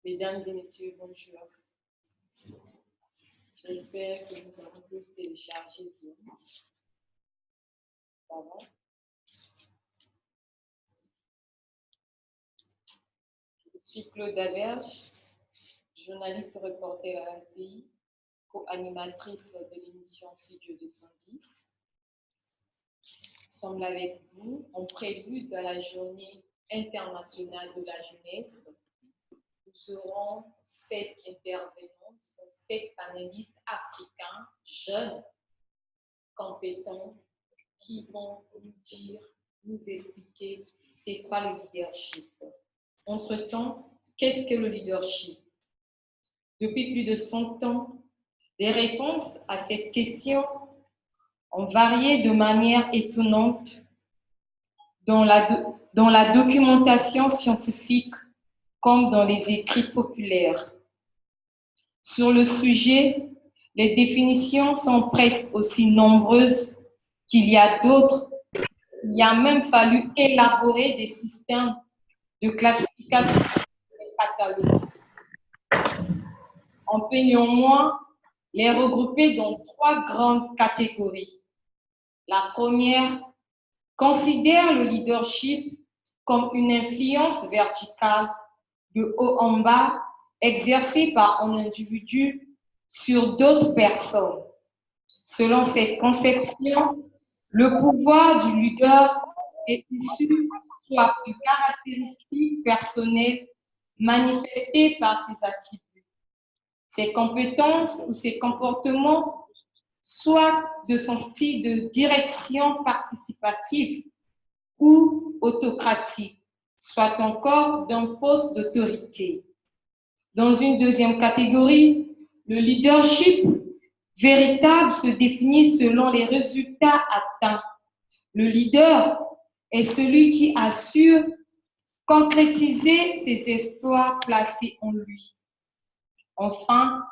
Mesdames et messieurs, bonjour. J'espère que nous avons tous téléchargé Zoom. Ça va? Je suis Claude Averge, journaliste reporter à l'ACI, co-animatrice de l'émission Studio 210. Nous sommes là avec vous en prélude à la journée internationale de la jeunesse. Nous serons 7 intervenants, 7 panélistes africains, jeunes, compétents, qui vont nous dire, nous expliquer c'est quoi le leadership. Entre-temps, qu'est-ce que le leadership? Depuis plus de 100 ans, les réponses à cette question ont varié de manière étonnante dans la documentation scientifique comme dans les écrits populaires. Sur le sujet, les définitions sont presque aussi nombreuses qu'il y a d'autres. Il a même fallu élaborer des systèmes de classification des catalogues. On peut néanmoins les regrouper dans 3 grandes catégories. La première considère le leadership comme une influence verticale de haut en bas exercée par un individu sur d'autres personnes. Selon cette conception, le pouvoir du leader est issu soit de caractéristiques personnelles manifestées par ses attributs, ses compétences ou ses comportements, soit de son style de direction participative ou autocratique, soit encore d'un poste d'autorité. Dans une deuxième catégorie, le leadership véritable se définit selon les résultats atteints. Le leader est celui qui assure concrétiser ses espoirs placés en lui. Enfin,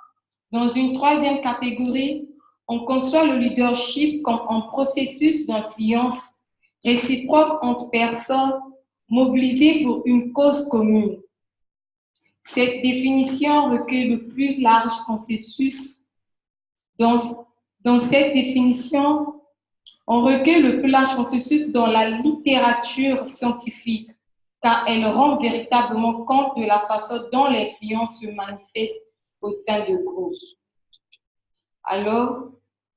dans une troisième catégorie, on conçoit le leadership comme un processus d'influence réciproque entre personnes mobilisées pour une cause commune. Cette définition recueille le plus large consensus. Dans cette définition, on recueille le plus large consensus dans la littérature scientifique, car elle rend véritablement compte de la façon dont l'influence se manifeste au sein de groupes. Alors,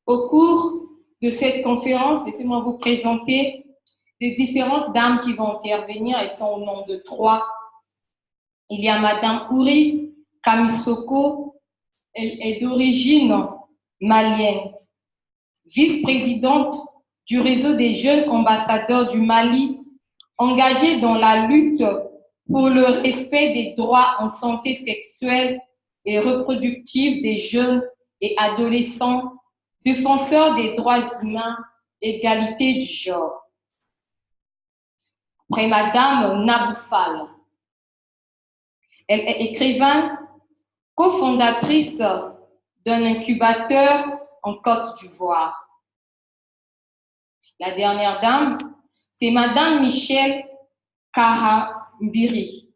au cours de cette conférence, laissez-moi vous présenter les différentes dames qui vont intervenir. Elles sont au nombre de 3. Il y a Madame Ouri Kamisoko, elle est d'origine malienne, vice-présidente du réseau des jeunes ambassadeurs du Mali, engagée dans la lutte pour le respect des droits en santé sexuelle et reproductive des jeunes et adolescents, défenseur des droits humains, égalité du genre. Après Madame Naboufal, elle est écrivain, cofondatrice d'un incubateur en Côte d'Ivoire. La dernière dame, c'est Madame Michelle Karambiri,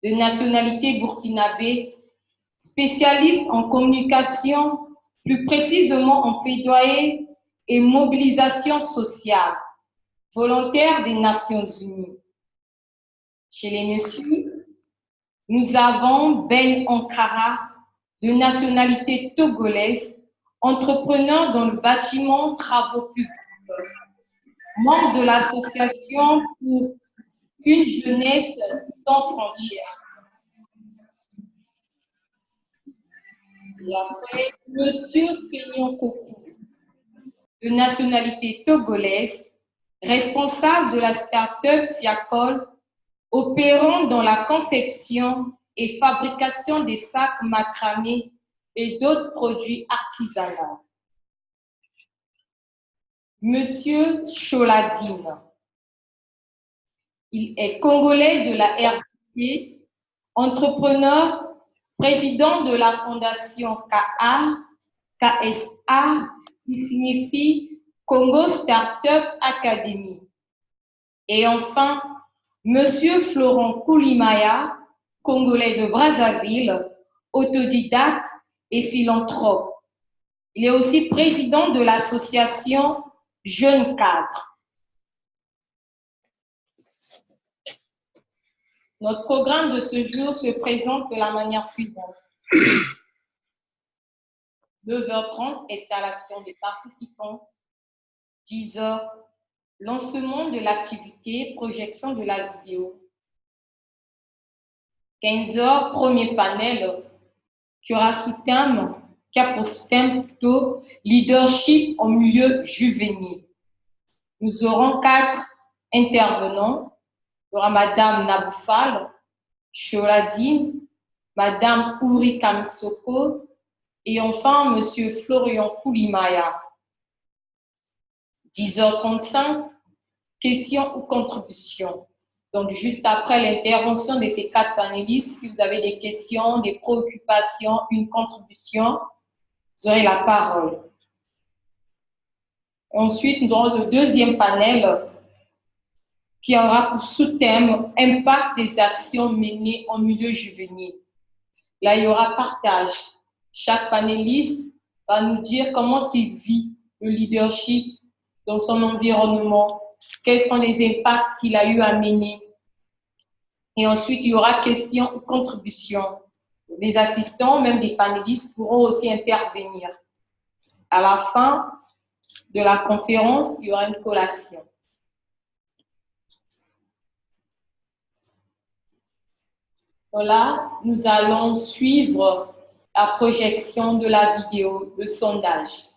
de nationalité burkinabé, spécialiste en communication, plus précisément en plaidoyer et mobilisation sociale, volontaire des Nations Unies. Chez les messieurs, nous avons Ben Ankara, de nationalité togolaise, entrepreneur dans le bâtiment travaux publics, membre de l'association pour une jeunesse sans frontières. Et après, Monsieur Fignon Kokou, de nationalité togolaise, responsable de la start-up Fiacol, opérant dans la conception et fabrication des sacs macramés et d'autres produits artisanaux. Monsieur Choladine, il est congolais de la RDC, entrepreneur, président de la fondation KSA, qui signifie Congo Startup Academy. Et enfin, Monsieur Florent Koulimaya, congolais de Brazzaville, autodidacte et philanthrope. Il est aussi président de l'association Jeunes Cadres. Notre programme de ce jour se présente de la manière suivante. 9h30, installation des participants. 10h, lancement de l'activité, projection de la vidéo. 15h, premier panel qui aura pour thème plutôt leadership en milieu juvénile. Nous aurons 4 intervenants. Il y aura Madame Naboufal Choladine, Madame Ouri Kamisoko et enfin Monsieur Florian Koulimaya. 10h35, questions ou contributions. Donc, juste après l'intervention de ces 4 panélistes, si vous avez des questions, des préoccupations, une contribution, vous aurez la parole. Ensuite, nous aurons le deuxième panel qui aura pour sous-thème « Impact des actions menées en milieu juvénile ». Là, il y aura partage. Chaque panéliste va nous dire comment il vit le leadership dans son environnement, quels sont les impacts qu'il a eu à mener. Et ensuite, il y aura questions ou contributions. Les assistants, même des panélistes, pourront aussi intervenir. À la fin de la conférence, il y aura une collation. Voilà, nous allons suivre la projection de la vidéo, le sondage.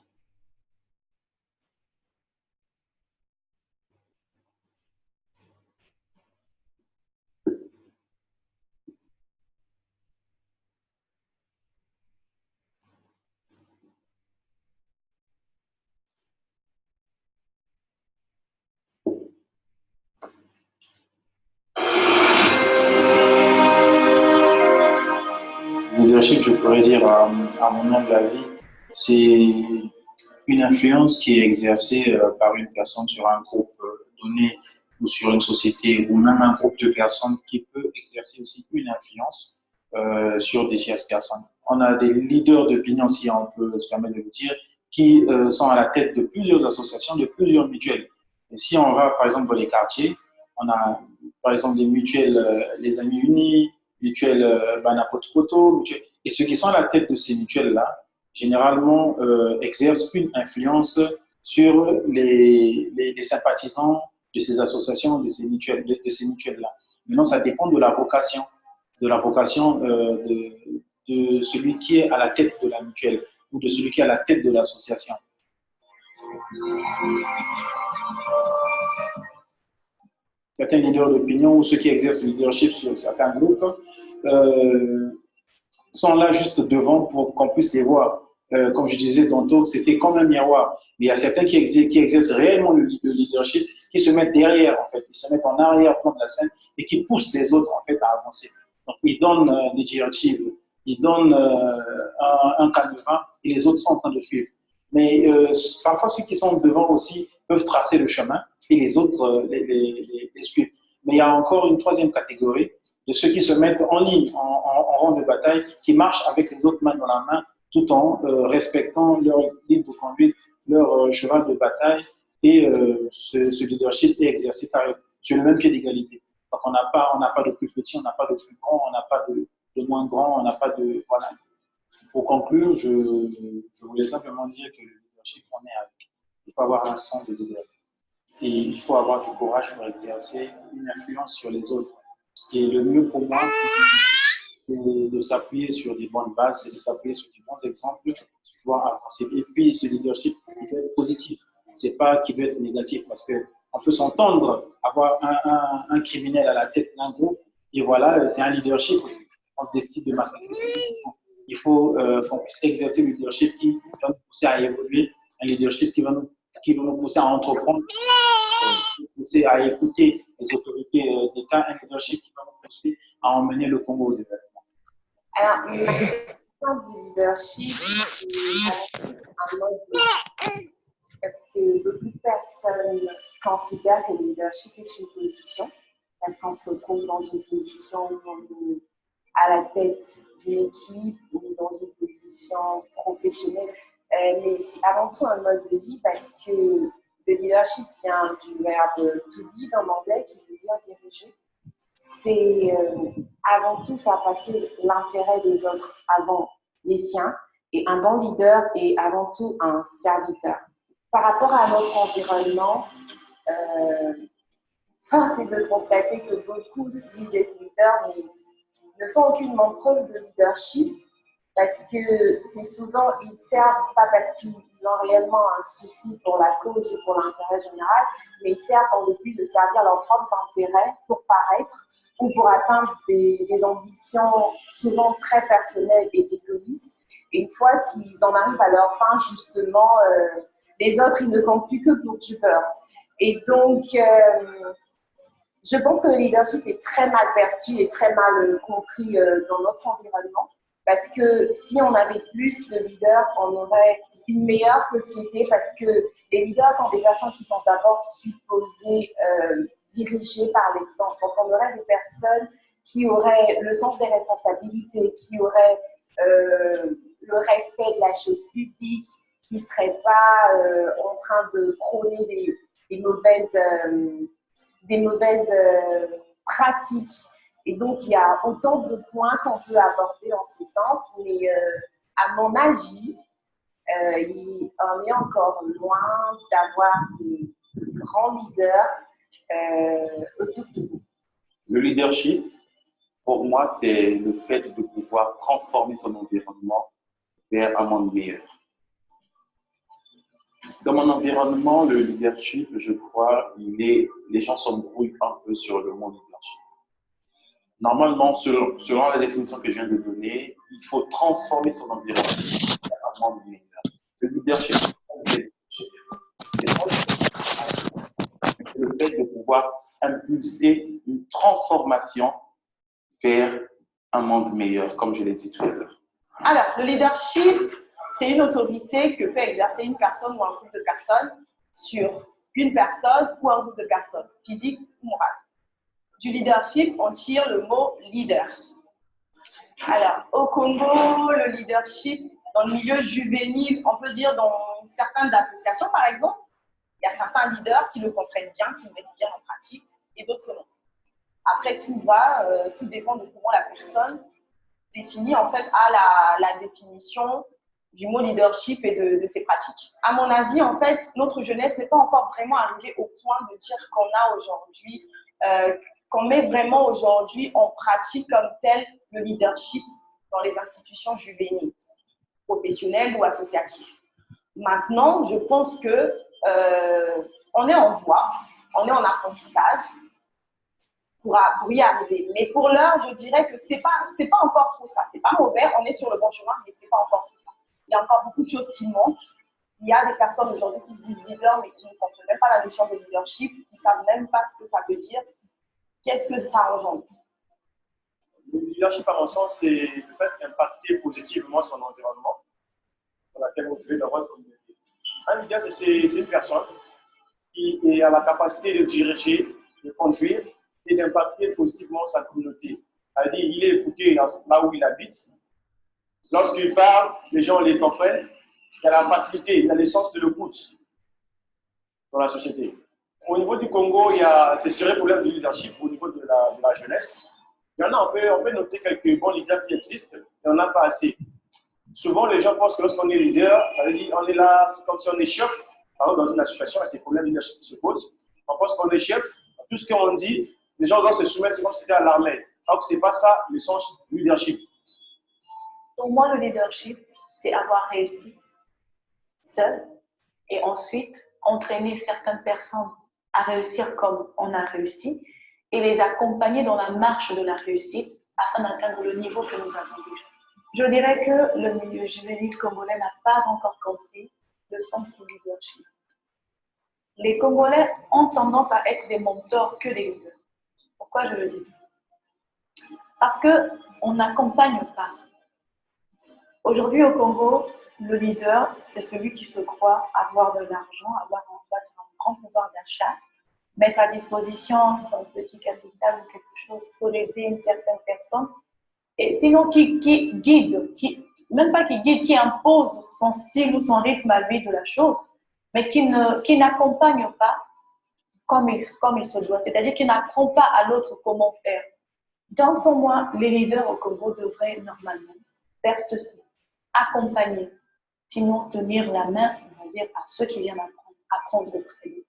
Leadership, je pourrais dire à mon humble avis, c'est une influence qui est exercée par une personne sur un groupe donné ou sur une société ou même un groupe de personnes qui peut exercer aussi une influence sur des tierces personnes. On a des leaders d'opinion, si on peut se permettre de le dire, qui sont à la tête de plusieurs associations, de plusieurs mutuelles. Et si on va par exemple dans les quartiers, on a par exemple des mutuelles, les Amis Unis, mutuelles Banapoto, et ceux qui sont à la tête de ces mutuelles-là, généralement, exercent une influence sur les sympathisants de ces associations, de ces mutuelles-là. Maintenant, ça dépend de la vocation, de celui qui est à la tête de la mutuelle ou de celui qui est à la tête de l'association. Certains leaders d'opinion ou ceux qui exercent le leadership sur certains groupes sont là juste devant pour qu'on puisse les voir. Comme je disais tantôt, c'était comme un miroir. Mais il y a certains qui exercent réellement le leadership, qui se mettent derrière, en fait. Ils se mettent en arrière-plan de la scène et qui poussent les autres, en fait, à avancer. Donc, ils donnent des directives, ils donnent un canevas et les autres sont en train de suivre. Mais parfois, ceux qui sont devant aussi peuvent tracer le chemin et les autres les suivent. Mais il y a encore une troisième catégorie de ceux qui se mettent en ligne, en rang de bataille, qui marchent avec les autres mains dans la main, tout en respectant leur ligne de conduite, leur cheval de bataille, et ce leadership est exercé sur le même pied d'égalité. Donc on n'a pas de plus petit, on n'a pas de plus grand, on n'a pas de moins grand, on n'a pas de… Voilà. Pour conclure, je voulais simplement dire que le leadership, on est avec. Il faut avoir un sens de leader. Et il faut avoir du courage pour exercer une influence sur les autres. Et le mieux pour moi, c'est de s'appuyer sur des bonnes bases, c'est de s'appuyer sur des bons exemples pour pouvoir avancer. Et puis, ce leadership, il doit être positif. Ce n'est pas qu'il doit être négatif parce qu'on peut s'entendre, avoir un criminel à la tête d'un groupe, et voilà, c'est un leadership aussi. On se décide de massacrer. Il faut qu'on puisse exercer le leadership qui va nous pousser à évoluer, un leadership qui va nous pousser à entreprendre, nous pousser à écouter les autorités d'État, un leadership qui va nous pousser à emmener le Congo au développement. Alors, la question du leadership, c'est un mode parce que beaucoup de personnes considèrent que le leadership est une position, parce qu'on se retrouve dans une position où on est à la tête d'une équipe ou dans une position professionnelle, mais c'est avant tout un mode de vie parce que le leadership vient du verbe to lead en anglais qui veut dire diriger. C'est avant tout faire passer l'intérêt des autres avant les siens. Et un bon leader est avant tout un serviteur. Par rapport à notre environnement, force est de constater que beaucoup se disent être leaders, mais ne font aucunement preuve de leadership parce que c'est souvent, ils servent pas parce qu'ils ont réellement un souci pour la cause ou pour l'intérêt général, mais ils servent dans le but de servir leurs propres intérêts pour paraître ou pour atteindre des ambitions souvent très personnelles et égoïstes. Et une fois qu'ils en arrivent à leur fin, justement, les autres, ils ne comptent plus que pour du beurre. Et donc, je pense que le leadership est très mal perçu et très mal compris dans notre environnement. Parce que si on avait plus de leaders, on aurait une meilleure société parce que les leaders sont des personnes qui sont d'abord supposées diriger par l'exemple. Donc, on aurait des personnes qui auraient le sens des responsabilités, qui auraient le respect de la chose publique, qui ne seraient pas en train de prôner des mauvaises pratiques. Et donc, il y a autant de points qu'on peut aborder en ce sens, mais à mon avis, on est encore loin d'avoir de grands leaders autour de nous. Le leadership, pour moi, c'est le fait de pouvoir transformer son environnement vers un monde meilleur. Dans mon environnement, le leadership, je crois, les gens s'embrouillent un peu sur le mot leadership. Normalement, selon la définition que je viens de donner, il faut transformer son environnement vers un monde meilleur. Le leadership, c'est le fait de pouvoir impulser une transformation vers un monde meilleur, comme je l'ai dit tout à l'heure. Alors, le leadership, c'est une autorité que peut exercer une personne ou un groupe de personnes sur une personne ou un groupe de personnes, physique ou morale. Du leadership, on tire le mot leader. Alors, au Congo, le leadership, dans le milieu juvénile, on peut dire dans certaines associations, par exemple, il y a certains leaders qui le comprennent bien, qui le mettent bien en pratique, et d'autres non. Après, tout dépend de comment la personne définit, en fait, à la définition du mot leadership et de ses pratiques. À mon avis, en fait, notre jeunesse n'est pas encore vraiment arrivée au point de dire qu'on a aujourd'hui, qu'on met vraiment aujourd'hui en pratique comme tel le leadership dans les institutions juvéniles, professionnelles ou associatives. Maintenant, je pense que on est en voie, on est en apprentissage pour y arriver. Mais pour l'heure, je dirais que c'est pas encore trop ça. C'est pas mauvais, on est sur le bon chemin, mais c'est pas encore tout ça. Il y a encore beaucoup de choses qui manquent. Il y a des personnes aujourd'hui qui se disent leaders, mais qui ne comprennent même pas la notion de leadership, qui ne savent même pas ce que ça veut dire. Qu'est-ce que ça engendre? Le leadership, à mon sens, c'est le fait d'impacter positivement son environnement dans lequel on vit dans votre communauté. Un leader, c'est une personne qui a la capacité de diriger, de conduire et d'impacter positivement sa communauté. C'est-à-dire, il est écouté là où il habite. Lorsqu'il parle, les gens les comprennent. Il y a la facilité, il y a l'essence de l'écoute dans la société. Au niveau du Congo, il y a ces sérieux problèmes de leadership au niveau de la jeunesse. Il y en a, on peut noter quelques bons leaders qui existent, mais on n'a pas assez. Souvent, les gens pensent que lorsqu'on est leader, ça veut dire on est là, c'est comme si on est chef. Par exemple, dans une association, il y a ces problèmes de leadership qui se posent. On pense qu'on est chef. Tout ce qu'on dit, les gens doivent se soumettre, c'est comme si c'était à l'armée. Alors que ce n'est pas ça le sens du leadership. Pour moi, le leadership, c'est avoir réussi seul et ensuite entraîner certaines personnes à réussir comme on a réussi et les accompagner dans la marche de la réussite afin d'atteindre le niveau que nous avons déjà. Je dirais que le milieu juvénile congolais n'a pas encore compris le sens du leadership. Les Congolais ont tendance à être des mentors que des leaders. Pourquoi je le dis? Parce qu'on n'accompagne pas. Aujourd'hui au Congo, le leader, c'est celui qui se croit avoir de l'argent, avoir en fait un grand pouvoir d'achat, mettre à disposition son petit capital ou quelque chose pour aider une certaine personne et sinon qui guide, même pas qui guide, qui impose son style ou son rythme à lui de la chose, mais qui n'accompagne pas comme il se doit, c'est-à-dire qui n'apprend pas à l'autre comment faire. Donc, pour moi, les leaders au Congo devraient normalement faire ceci, accompagner, sinon tenir la main, on va dire, à ceux qui viennent apprendre auprès d'eux.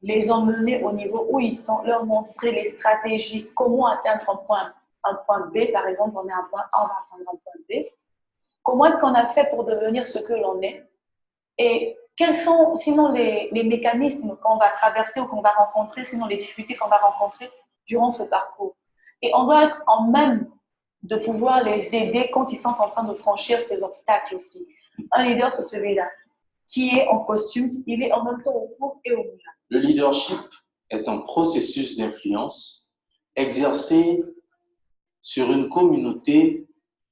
Les emmener au niveau où ils sont, leur montrer les stratégies, comment atteindre un point B, par exemple, on est à un point A, on va atteindre un point B. Comment est-ce qu'on a fait pour devenir ce que l'on est? Et quels sont, sinon, les mécanismes qu'on va traverser ou qu'on va rencontrer, sinon les difficultés qu'on va rencontrer durant ce parcours? Et on doit être en même de pouvoir les aider quand ils sont en train de franchir ces obstacles aussi. Un leader, c'est celui-là, qui est en costume, il est en même temps au four et au moulin. Le leadership est un processus d'influence exercé sur une communauté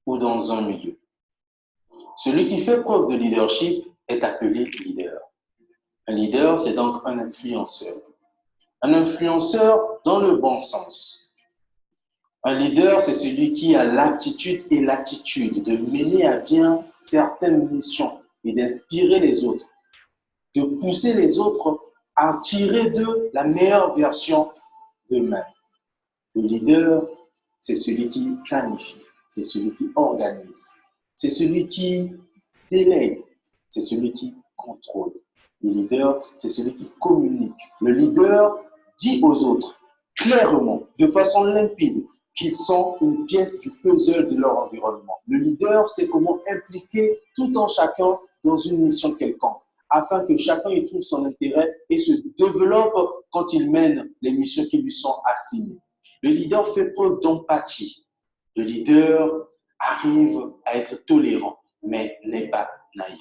ou dans un milieu. Celui qui fait preuve de leadership est appelé leader. Un leader, c'est donc un influenceur. Un influenceur dans le bon sens. Un leader, c'est celui qui a l'aptitude et l'attitude de mener à bien certaines missions et d'inspirer les autres, de pousser les autres à tirer d'eux la meilleure version d'eux-mêmes. Le leader, c'est celui qui planifie, c'est celui qui organise, c'est celui qui délègue, c'est celui qui contrôle. Le leader, c'est celui qui communique. Le leader dit aux autres clairement, de façon limpide, qu'ils sont une pièce du puzzle de leur environnement. Le leader, c'est comment impliquer tout en chacun dans une mission quelconque, afin que chacun y trouve son intérêt et se développe quand il mène les missions qui lui sont assignées. Le leader fait preuve d'empathie. Le leader arrive à être tolérant, mais n'est pas naïf.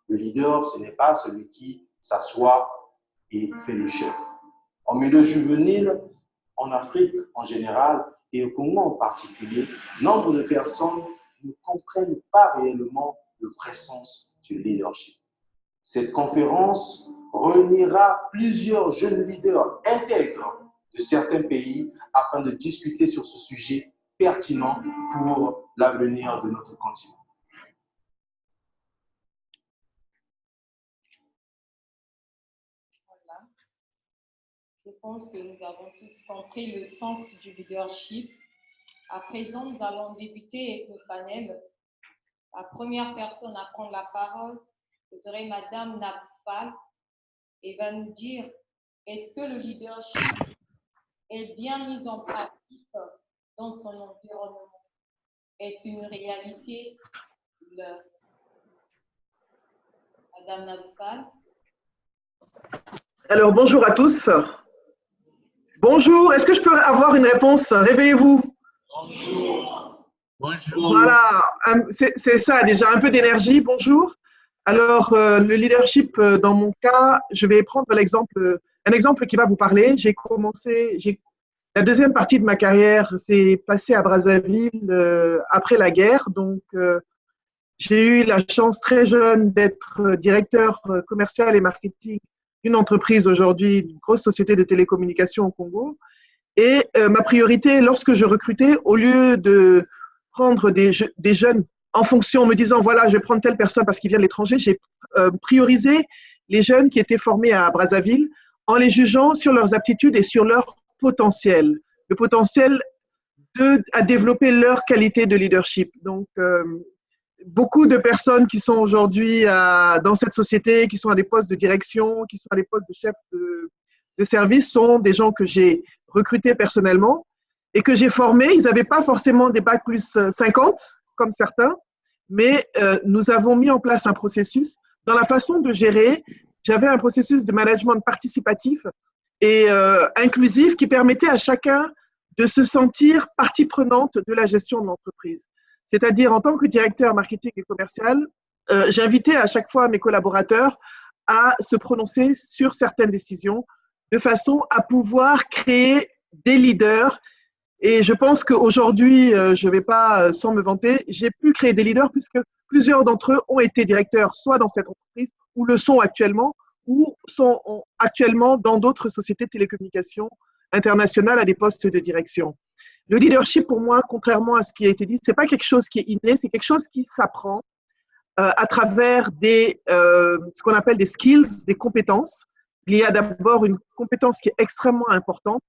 Le leader, ce n'est pas celui qui s'assoit et fait le chef. En milieu juvénile, en Afrique en général et au Congo en particulier, nombre de personnes ne comprennent pas réellement le vrai sens du leadership. Cette conférence réunira plusieurs jeunes leaders intègres de certains pays afin de discuter sur ce sujet pertinent pour l'avenir de notre continent. Voilà. Je pense que nous avons tous compris le sens du leadership. À présent, nous allons débuter avec le panel. La première personne à prendre la parole, ce serait Madame Nabfal, et va nous dire est-ce que le leadership est bien mis en pratique dans son environnement? Est-ce une réalité? Madame Nabfal. Alors, bonjour à tous. Bonjour, est-ce que je peux avoir une réponse? Réveillez-vous. Bonjour. Bonjour. Voilà, c'est ça, déjà un peu d'énergie. Bonjour. Alors, le leadership, dans mon cas, je vais prendre un exemple qui va vous parler. La deuxième partie de ma carrière s'est passée à Brazzaville après la guerre. Donc, j'ai eu la chance très jeune d'être directeur commercial et marketing d'une entreprise aujourd'hui, une grosse société de télécommunications au Congo. Et ma priorité, lorsque je recrutais, au lieu de prendre des jeunes en fonction, en me disant, voilà, je vais prendre telle personne parce qu'il vient de l'étranger, j'ai priorisé les jeunes qui étaient formés à Brazzaville en les jugeant sur leurs aptitudes et sur leur potentiel, le potentiel à développer leur qualité de leadership. Donc, beaucoup de personnes qui sont aujourd'hui dans cette société, qui sont à des postes de direction, qui sont à des postes de chef de service, sont des gens que j'ai recrutés personnellement et que j'ai formés. Ils n'avaient pas forcément des bacs plus 50, comme certains, mais nous avons mis en place un processus. Dans la façon de gérer, j'avais un processus de management participatif et inclusif qui permettait à chacun de se sentir partie prenante de la gestion de l'entreprise. C'est-à-dire, en tant que directeur marketing et commercial, j'invitais à chaque fois mes collaborateurs à se prononcer sur certaines décisions de façon à pouvoir créer des leaders. Et je pense qu'aujourd'hui, je ne vais pas sans me vanter, j'ai pu créer des leaders puisque plusieurs d'entre eux ont été directeurs, soit dans cette entreprise, ou le sont actuellement, ou sont actuellement dans d'autres sociétés de télécommunications internationales à des postes de direction. Le leadership, pour moi, contrairement à ce qui a été dit, c'est pas quelque chose qui est inné, c'est quelque chose qui s'apprend à travers ce qu'on appelle des skills, des compétences. Il y a d'abord une compétence qui est extrêmement importante,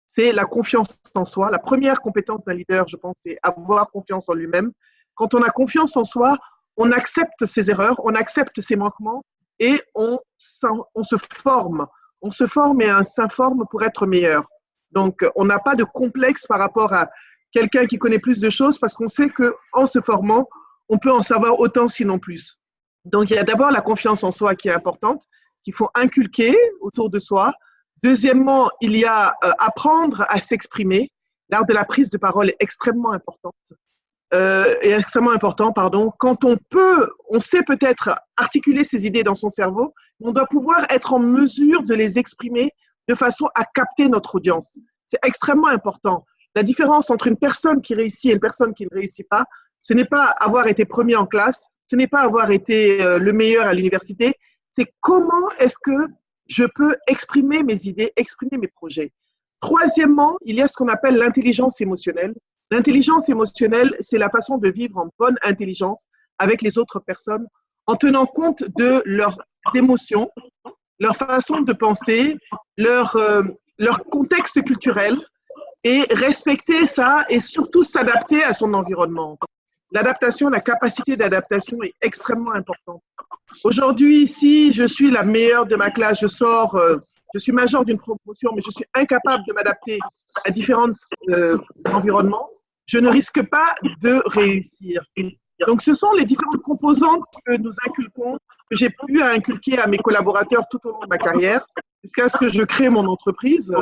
c'est la confiance en soi. La première compétence d'un leader, je pense, c'est avoir confiance en lui-même. Quand on a confiance en soi, on accepte ses erreurs, on accepte ses manquements et on se forme. On se forme et on s'informe pour être meilleur. Donc, on n'a pas de complexe par rapport à quelqu'un qui connaît plus de choses parce qu'on sait qu'en se formant, on peut en savoir autant, sinon plus. Donc, il y a d'abord la confiance en soi qui est importante, qu'il faut inculquer autour de soi. Deuxièmement, il y a apprendre à s'exprimer. L'art de la prise de parole est extrêmement important. Quand on sait peut-être articuler ses idées dans son cerveau, on doit pouvoir être en mesure de les exprimer de façon à capter notre audience. C'est extrêmement important. La différence entre une personne qui réussit et une personne qui ne réussit pas, ce n'est pas avoir été premier en classe, ce n'est pas avoir été le meilleur à l'université, c'est comment est-ce que je peux exprimer mes idées, exprimer mes projets. Troisièmement, il y a ce qu'on appelle l'intelligence émotionnelle. L'intelligence émotionnelle, c'est la façon de vivre en bonne intelligence avec les autres personnes en tenant compte de leurs émotions, leur façon de penser, leur contexte culturel et respecter ça et surtout s'adapter à son environnement. L'adaptation, la capacité d'adaptation est extrêmement importante. Aujourd'hui, si je suis la meilleure de ma classe, je suis major d'une promotion, mais je suis incapable de m'adapter à différents environnements, je ne risque pas de réussir. Donc, ce sont les différentes composantes que nous inculquons, que j'ai pu inculquer à mes collaborateurs tout au long de ma carrière, jusqu'à ce que je crée mon entreprise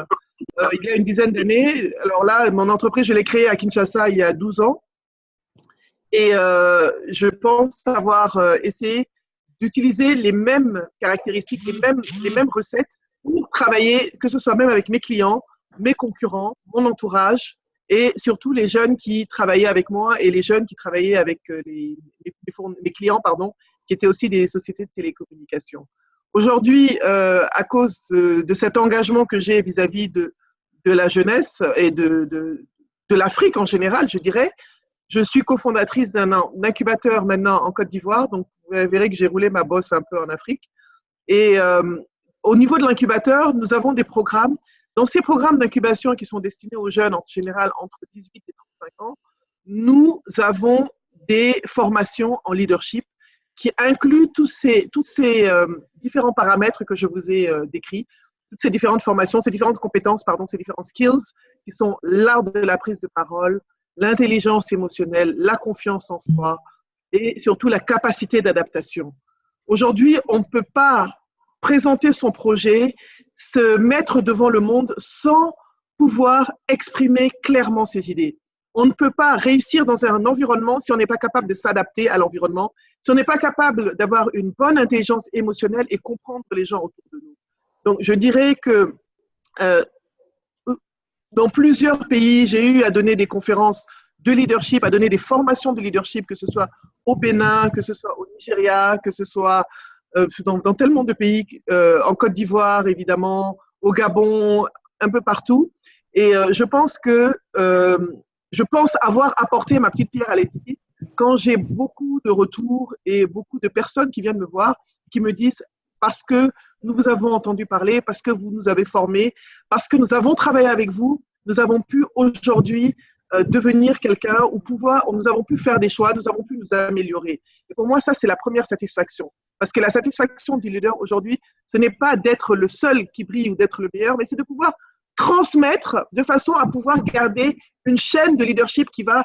il y a une dizaine d'années. Alors là, mon entreprise, je l'ai créée à Kinshasa il y a 12 ans. Et je pense avoir essayé d'utiliser les mêmes caractéristiques, les mêmes recettes pour travailler, que ce soit même avec mes clients, mes concurrents, mon entourage et surtout les jeunes qui travaillaient avec moi et les jeunes qui travaillaient avec mes clients, qui étaient aussi des sociétés de télécommunications. Aujourd'hui, à cause de cet engagement que j'ai vis-à-vis de la jeunesse et de l'Afrique en général, je dirais, je suis cofondatrice d'un incubateur maintenant en Côte d'Ivoire, donc vous verrez que j'ai roulé ma bosse un peu en Afrique. Et au niveau de l'incubateur, nous avons des programmes. Dans ces programmes d'incubation qui sont destinés aux jeunes en général entre 18 et 35 ans, nous avons des formations en leadership qui incluent tous ces différents paramètres que je vous ai décrits, toutes ces différentes formations, ces différentes compétences, ces différents skills qui sont l'art de la prise de parole, l'intelligence émotionnelle, la confiance en soi et surtout la capacité d'adaptation. Aujourd'hui, on ne peut pas présenter son projet, se mettre devant le monde sans pouvoir exprimer clairement ses idées. On ne peut pas réussir dans un environnement si on n'est pas capable de s'adapter à l'environnement, si on n'est pas capable d'avoir une bonne intelligence émotionnelle et comprendre les gens autour de nous. Donc, je dirais que dans plusieurs pays, j'ai eu à donner des conférences de leadership, à donner des formations de leadership, que ce soit au Bénin, que ce soit au Nigeria, que ce soit dans tellement de pays, en Côte d'Ivoire, évidemment, au Gabon, un peu partout. Et je pense avoir apporté ma petite pierre à l'édifice quand j'ai beaucoup de retours et beaucoup de personnes qui viennent me voir, qui me disent parce que nous vous avons entendu parler, parce que vous nous avez formés, parce que nous avons travaillé avec vous, nous avons pu aujourd'hui devenir quelqu'un ou nous avons pu faire des choix, nous avons pu nous améliorer. Et pour moi, ça, c'est la première satisfaction. Parce que la satisfaction du leader aujourd'hui, ce n'est pas d'être le seul qui brille ou d'être le meilleur, mais c'est de pouvoir transmettre de façon à pouvoir garder une chaîne de leadership qui va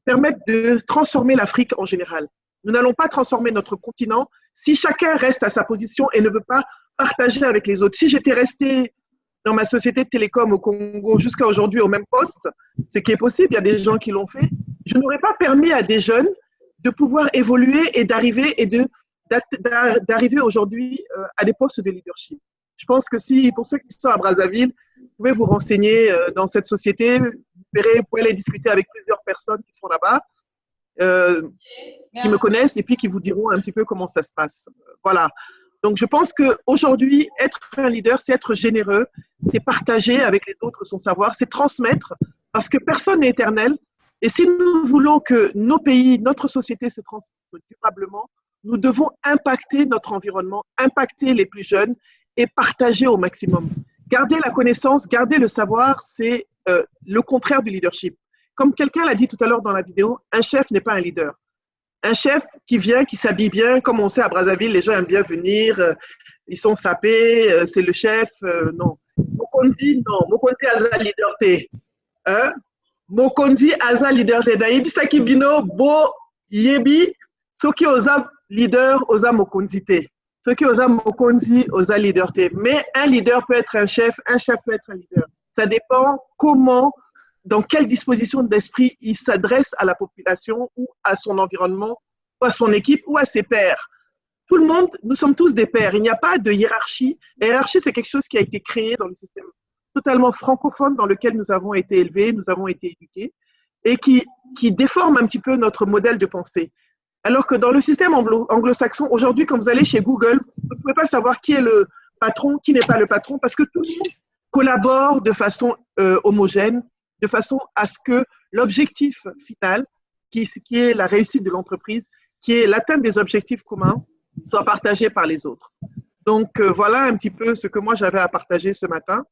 permettre de transformer l'Afrique en général. Nous n'allons pas transformer notre continent si chacun reste à sa position et ne veut pas partager avec les autres. Si j'étais restée dans ma société de télécom au Congo jusqu'à aujourd'hui au même poste, ce qui est possible, il y a des gens qui l'ont fait, je n'aurais pas permis à des jeunes de pouvoir évoluer et d'arriver aujourd'hui à des postes de leadership. Je pense que pour ceux qui sont à Brazzaville, vous pouvez vous renseigner dans cette société, vous pouvez aller discuter avec plusieurs personnes qui sont là-bas, qui me connaissent et puis qui vous diront un petit peu comment ça se passe. Voilà. Donc, je pense qu'aujourd'hui, être un leader, c'est être généreux, c'est partager avec les autres son savoir, c'est transmettre Parce que personne n'est éternel. Et si nous voulons que nos pays, notre société se transforme durablement, nous devons impacter notre environnement, impacter les plus jeunes et partager au maximum. Garder la connaissance, garder le savoir, c'est le contraire du leadership. Comme quelqu'un l'a dit tout à l'heure dans la vidéo, un chef n'est pas un leader. Un chef qui vient, qui s'habille bien, comme on sait à Brazzaville, les gens aiment bien venir, ils sont sapés, c'est le chef, non. Mokonzi, non. Mokonzi aza leader te. Hein? Mokonzi aza leader te. Naïbi saki bino bo yebi, soki oza leader, oza mokonzi te. Soki oza mokonzi, oza leader te. Mais un leader peut être un chef peut être un leader. Ça dépend comment, dans quelle disposition d'esprit il s'adresse à la population ou à son environnement, ou à son équipe, ou à ses pairs. Tout le monde, nous sommes tous des pairs. Il n'y a pas de hiérarchie. La hiérarchie, c'est quelque chose qui a été créé dans le système totalement francophone dans lequel nous avons été élevés, nous avons été éduqués, et qui déforme un petit peu notre modèle de pensée. Alors que dans le système anglo-saxon, aujourd'hui, quand vous allez chez Google, vous ne pouvez pas savoir qui est le patron, qui n'est pas le patron, parce que tout le monde collabore de façon homogène, de façon à ce que l'objectif final, qui est la réussite de l'entreprise, qui est l'atteinte des objectifs communs, soit partagé par les autres. Donc, voilà un petit peu ce que moi j'avais à partager ce matin.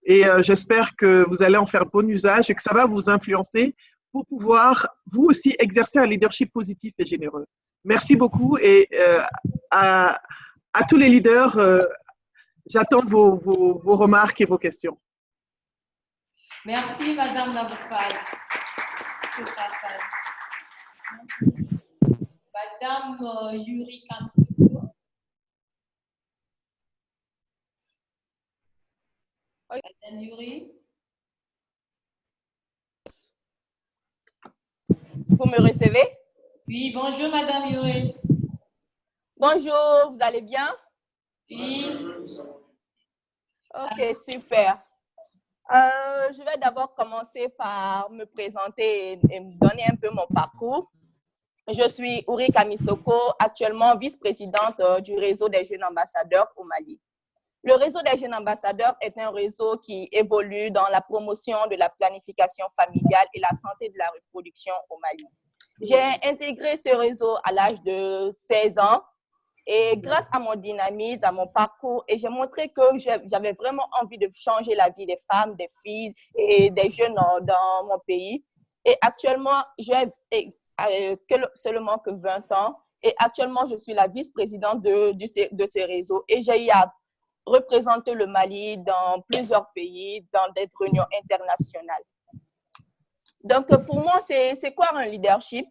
Et j'espère que vous allez en faire bon usage et que ça va vous influencer pour pouvoir, vous aussi, exercer un leadership positif et généreux. Merci beaucoup et à tous les leaders, j'attends vos remarques et vos questions. Merci, Madame Naboufal. Madame Yuri Kamsiko. Madame Yuri. Vous me recevez? Oui, bonjour Madame Yuri. Bonjour, vous allez bien? Oui. Ok, super. Je vais d'abord commencer par me présenter et me donner un peu mon parcours. Je suis Uri Kamisoko, actuellement vice-présidente du réseau des jeunes ambassadeurs au Mali. Le réseau des jeunes ambassadeurs est un réseau qui évolue dans la promotion de la planification familiale et la santé de la reproduction au Mali. J'ai intégré ce réseau à l'âge de 16 ans et grâce à mon dynamisme, à mon parcours, et j'ai montré que j'avais vraiment envie de changer la vie des femmes, des filles et des jeunes dans mon pays. Et actuellement, j'ai seulement que 20 ans et actuellement, je suis la vice-présidente de ce réseau et j'ai eu à représenter le Mali dans plusieurs pays, dans des réunions internationales. Donc, pour moi, c'est quoi un leadership?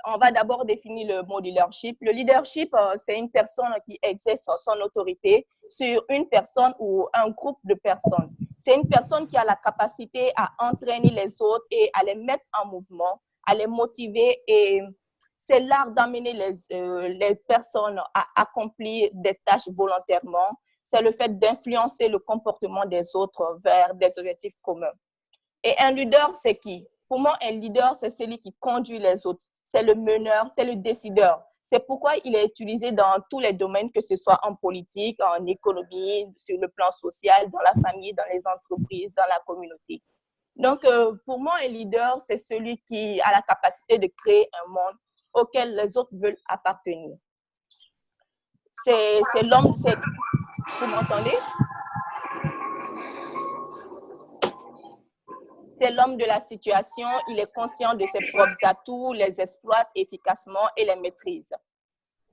On va d'abord définir le mot leadership. Le leadership, c'est une personne qui exerce son autorité sur une personne ou un groupe de personnes. C'est une personne qui a la capacité à entraîner les autres et à les mettre en mouvement, à les motiver. Et c'est l'art d'amener les personnes à accomplir des tâches volontairement. C'est le fait d'influencer le comportement des autres vers des objectifs communs. Et un leader, c'est qui? Pour moi, un leader, c'est celui qui conduit les autres. C'est le meneur, c'est le décideur. C'est pourquoi il est utilisé dans tous les domaines, que ce soit en politique, en économie, sur le plan social, dans la famille, dans les entreprises, dans la communauté. Donc, pour moi, un leader, c'est celui qui a la capacité de créer un monde auquel les autres veulent appartenir. C'est l'homme, vous m'entendez? C'est l'homme de la situation, il est conscient de ses propres atouts, les exploite efficacement et les maîtrise.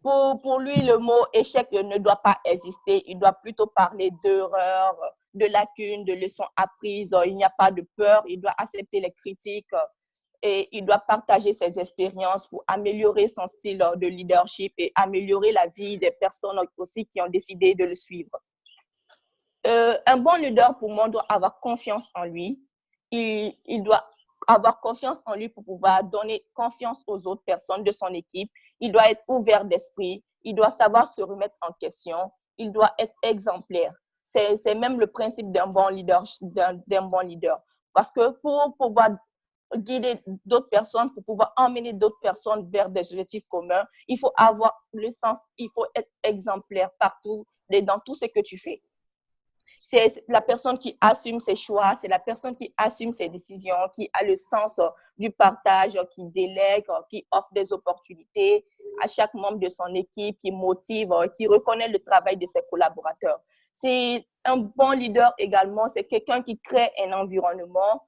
Pour lui, le mot échec ne doit pas exister, il doit plutôt parler d'erreurs, de lacunes, de leçons apprises, il n'y a pas de peur, il doit accepter les critiques et il doit partager ses expériences pour améliorer son style de leadership et améliorer la vie des personnes aussi qui ont décidé de le suivre. Un bon leader, pour moi, doit avoir confiance en lui. Il doit avoir confiance en lui pour pouvoir donner confiance aux autres personnes de son équipe. Il doit être ouvert d'esprit. Il doit savoir se remettre en question. Il doit être exemplaire. C'est même le principe d'un bon leader. Parce que pour pouvoir guider d'autres personnes, pour pouvoir emmener d'autres personnes vers des objectifs communs, il faut avoir le sens, il faut être exemplaire partout, dans tout ce que tu fais. C'est la personne qui assume ses choix, c'est la personne qui assume ses décisions, qui a le sens du partage, qui délègue, qui offre des opportunités à chaque membre de son équipe, qui motive, qui reconnaît le travail de ses collaborateurs. C'est un bon leader également, c'est quelqu'un qui crée un environnement,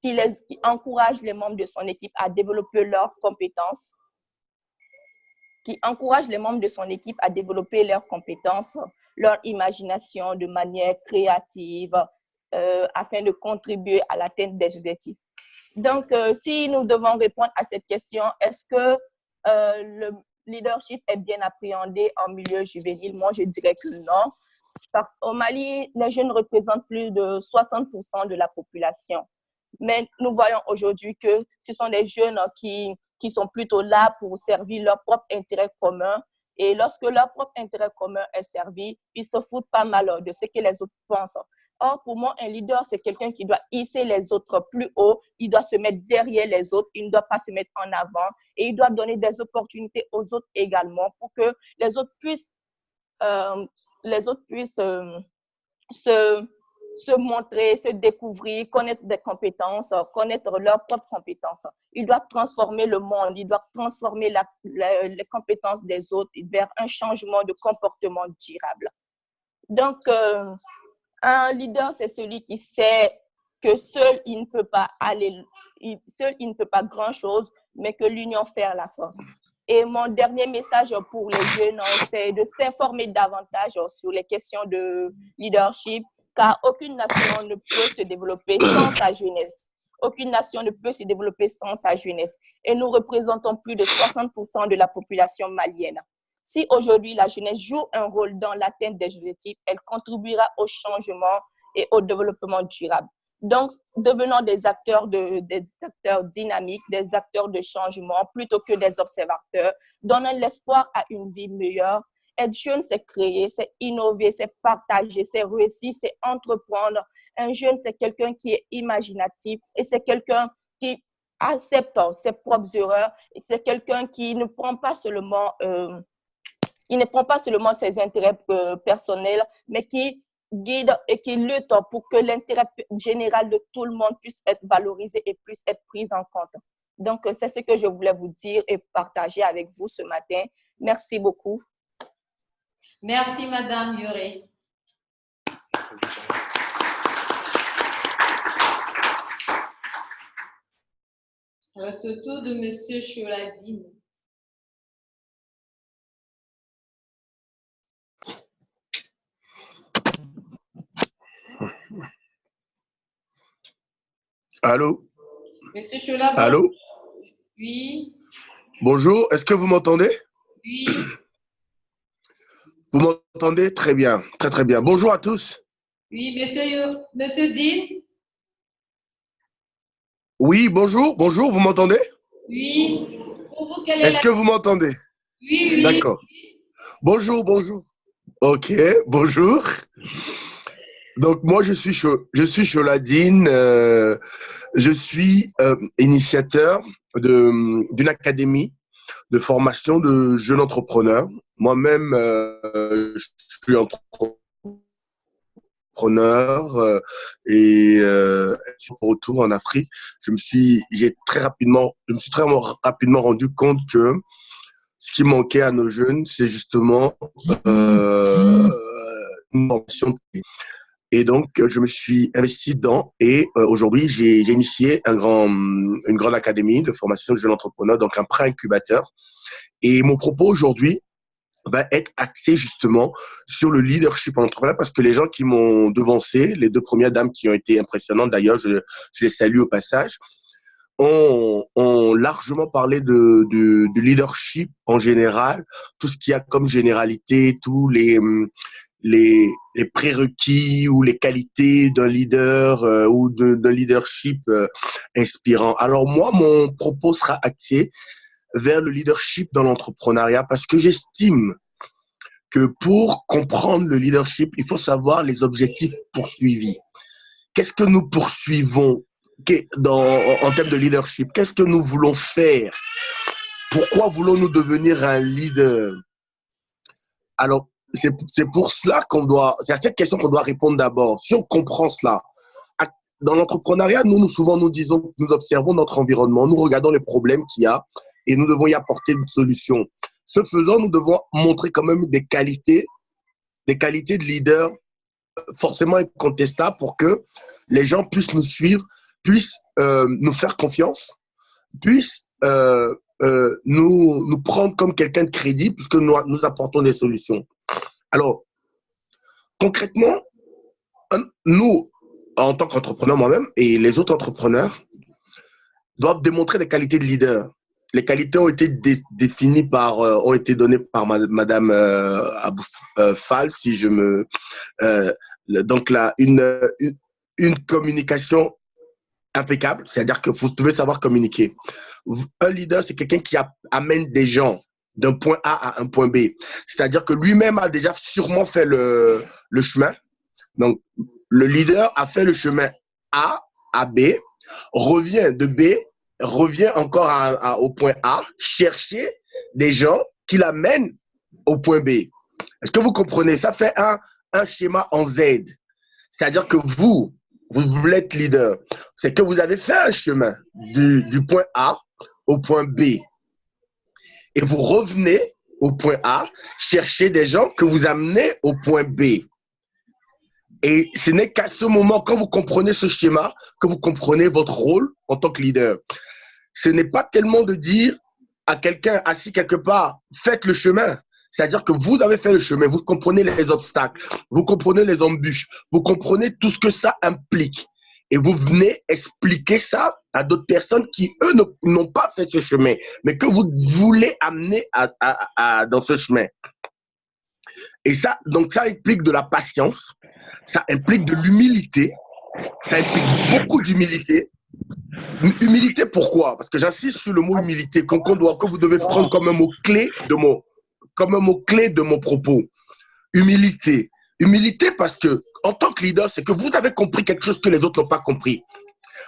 qui encourage les membres de son équipe à développer leurs compétences, leur imagination de manière créative afin de contribuer à l'atteinte des objectifs. Donc, si nous devons répondre à cette question, est-ce que le leadership est bien appréhendé en milieu juvénile? Moi, je dirais que non. Parce qu'au Mali, les jeunes représentent plus de 60% de la population. Mais nous voyons aujourd'hui que ce sont des jeunes qui sont plutôt là pour servir leur propre intérêt commun. Et lorsque leur propre intérêt commun est servi, ils se foutent pas mal de ce que les autres pensent. Or, pour moi, un leader, c'est quelqu'un qui doit hisser les autres plus haut, il doit se mettre derrière les autres, il ne doit pas se mettre en avant et il doit donner des opportunités aux autres également pour que les autres puissent se montrer, se découvrir, connaître des compétences, connaître leurs propres compétences. Il doit transformer le monde, il doit transformer les compétences des autres vers un changement de comportement durable. Donc, un leader, c'est celui qui sait que seul, il ne peut pas grand-chose, mais que l'union fait la force. Et mon dernier message pour les jeunes, c'est de s'informer davantage sur les questions de leadership, car aucune nation ne peut se développer sans sa jeunesse. Aucune nation ne peut se développer sans sa jeunesse. Et nous représentons plus de 60% de la population malienne. Si aujourd'hui la jeunesse joue un rôle dans l'atteinte des objectifs, elle contribuera au changement et au développement durable. Donc, devenons des acteurs dynamiques, des acteurs de changement plutôt que des observateurs, donnant l'espoir à une vie meilleure. Être jeune, c'est créer, c'est innover, c'est partager, c'est réussir, c'est entreprendre. Un jeune, c'est quelqu'un qui est imaginatif et c'est quelqu'un qui accepte ses propres erreurs. Et c'est quelqu'un qui ne prend pas seulement ses intérêts personnels, mais qui guide et qui lutte pour que l'intérêt général de tout le monde puisse être valorisé et puisse être pris en compte. Donc, c'est ce que je voulais vous dire et partager avec vous ce matin. Merci beaucoup. Merci, Madame Yuré. Ce tour de Monsieur Choladine. Allô? Monsieur Chola, allô? Oui. Bonjour, est-ce que vous m'entendez? Oui. Vous m'entendez? Très bien, très très bien. Bonjour à tous. Oui, monsieur Dean. Oui, bonjour, vous m'entendez? Oui. Pour vous, quelle est est-ce que vous m'entendez? Oui, oui. D'accord. Bonjour. Ok, bonjour. Donc, moi, je suis Choladine. Je suis initiateur d'une académie de formation de jeunes entrepreneurs. Moi-même, je suis entrepreneur et pour retour en Afrique, je me suis très rapidement rendu compte que ce qui manquait à nos jeunes, c'est justement une formation. Et donc, je me suis investi dedans et aujourd'hui, j'ai initié une grande académie de formation de jeunes entrepreneurs, donc un pré-incubateur. Et mon propos aujourd'hui va être axé justement sur le leadership en entrepreneur parce que les gens qui m'ont devancé, les deux premières dames qui ont été impressionnantes d'ailleurs, je les salue au passage, ont largement parlé de leadership en général, tout ce qu'il y a comme généralité, tous les prérequis ou les qualités d'un leader ou d'un leadership inspirant. Alors moi, mon propos sera axé vers le leadership dans l'entrepreneuriat parce que j'estime que pour comprendre le leadership, il faut savoir les objectifs poursuivis. Qu'est-ce que nous poursuivons en termes de leadership? Qu'est-ce que nous voulons faire? Pourquoi voulons-nous devenir un leader? Alors, c'est pour cela c'est à cette question qu'on doit répondre d'abord. Si on comprend cela, dans l'entrepreneuriat, souvent nous disons, nous observons notre environnement, nous regardons les problèmes qu'il y a et nous devons y apporter une solution. Ce faisant, nous devons montrer quand même des qualités de leader forcément incontestables pour que les gens puissent nous suivre, puissent nous faire confiance, puissent nous prendre comme quelqu'un de crédible puisque nous apportons des solutions. Alors, concrètement, nous, en tant qu'entrepreneurs, moi-même et les autres entrepreneurs, doivent démontrer des qualités de leader. Les qualités ont été définies ont été données par Madame Abou Fall, si je me... donc là, une communication impeccable, c'est-à-dire que vous devez savoir communiquer. Un leader, c'est quelqu'un qui amène des gens d'un point A à un point B. C'est-à-dire que lui-même a déjà sûrement fait le chemin. Donc, le leader a fait le chemin A à B, revient de B, revient encore au point A, chercher des gens qui l'amènent au point B. Est-ce que vous comprenez? Ça fait un schéma en Z. C'est-à-dire que vous voulez être leader. C'est que vous avez fait un chemin du point A au point B. Et vous revenez au point A, chercher des gens que vous amenez au point B. Et ce n'est qu'à ce moment, quand vous comprenez ce schéma, que vous comprenez votre rôle en tant que leader. Ce n'est pas tellement de dire à quelqu'un assis quelque part, faites le chemin. C'est-à-dire que vous avez fait le chemin, vous comprenez les obstacles, vous comprenez les embûches, vous comprenez tout ce que ça implique. Et vous venez expliquer ça à d'autres personnes qui, eux, n'ont pas fait ce chemin, mais que vous voulez amener dans ce chemin. Et ça, donc ça implique de la patience, ça implique de l'humilité, ça implique beaucoup d'humilité. Humilité, pourquoi? Parce que j'insiste sur le mot humilité, que vous devez prendre comme un mot-clé de mon propos. Humilité. Humilité parce que, en tant que leader, c'est que vous avez compris quelque chose que les autres n'ont pas compris.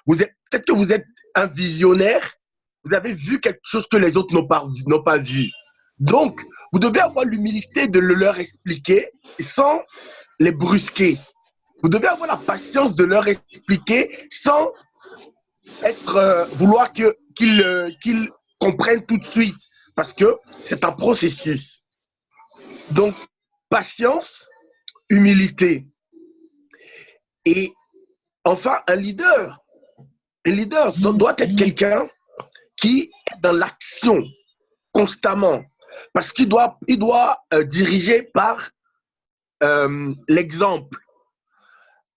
Peut-être que vous êtes un visionnaire, vous avez vu quelque chose que les autres n'ont pas vu. Donc, vous devez avoir l'humilité de le leur expliquer sans les brusquer. Vous devez avoir la patience de leur expliquer sans vouloir qu'ils comprennent tout de suite. Parce que c'est un processus. Donc, patience, humilité. Et enfin, un leader doit être quelqu'un qui est dans l'action constamment. Parce qu'il doit diriger par l'exemple.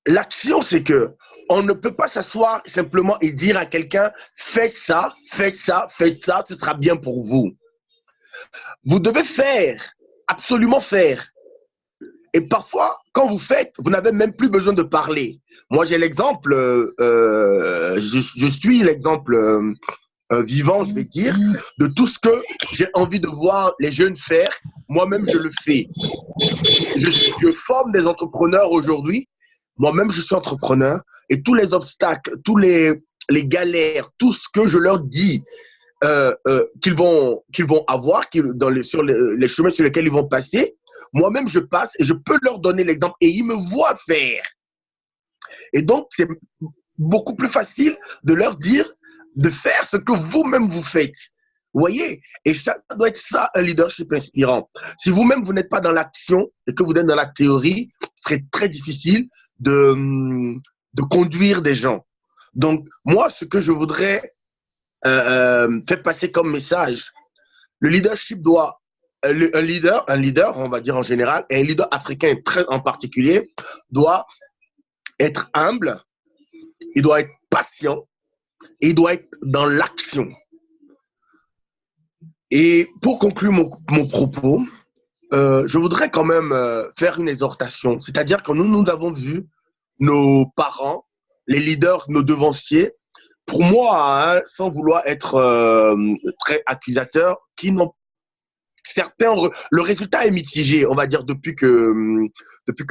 L'action, c'est que on ne peut pas s'asseoir simplement et dire à quelqu'un « faites ça, faites ça, faites ça, ce sera bien pour vous ». Vous devez faire, absolument faire. Et parfois, quand vous faites, vous n'avez même plus besoin de parler. Moi, j'ai l'exemple, je suis l'exemple vivant, je vais dire, de tout ce que j'ai envie de voir les jeunes faire. Moi-même, je le fais. Je forme des entrepreneurs aujourd'hui. Moi-même, je suis entrepreneur. Et tous les obstacles, tous les galères, tout ce que je leur dis qu'ils vont avoir, sur les chemins sur lesquels ils vont passer, moi-même, je passe et je peux leur donner l'exemple et ils me voient faire. Et donc, c'est beaucoup plus facile de leur dire de faire ce que vous-même vous faites. Vous voyez? Et ça doit être ça, un leadership inspirant. Si vous-même, vous n'êtes pas dans l'action et que vous êtes dans la théorie, c'est très difficile de conduire des gens. Donc, moi, ce que je voudrais faire passer comme message, le leadership doit, un leader, on va dire en général, et un leader africain très en particulier, doit être humble, il doit être patient, et il doit être dans l'action. Et pour conclure mon propos, je voudrais quand même faire une exhortation. C'est-à-dire que nous avons vu nos parents, les leaders, nos devanciers, pour moi, hein, sans vouloir être très accusateur, qui n'ont certains, le résultat est mitigé, on va dire, depuis que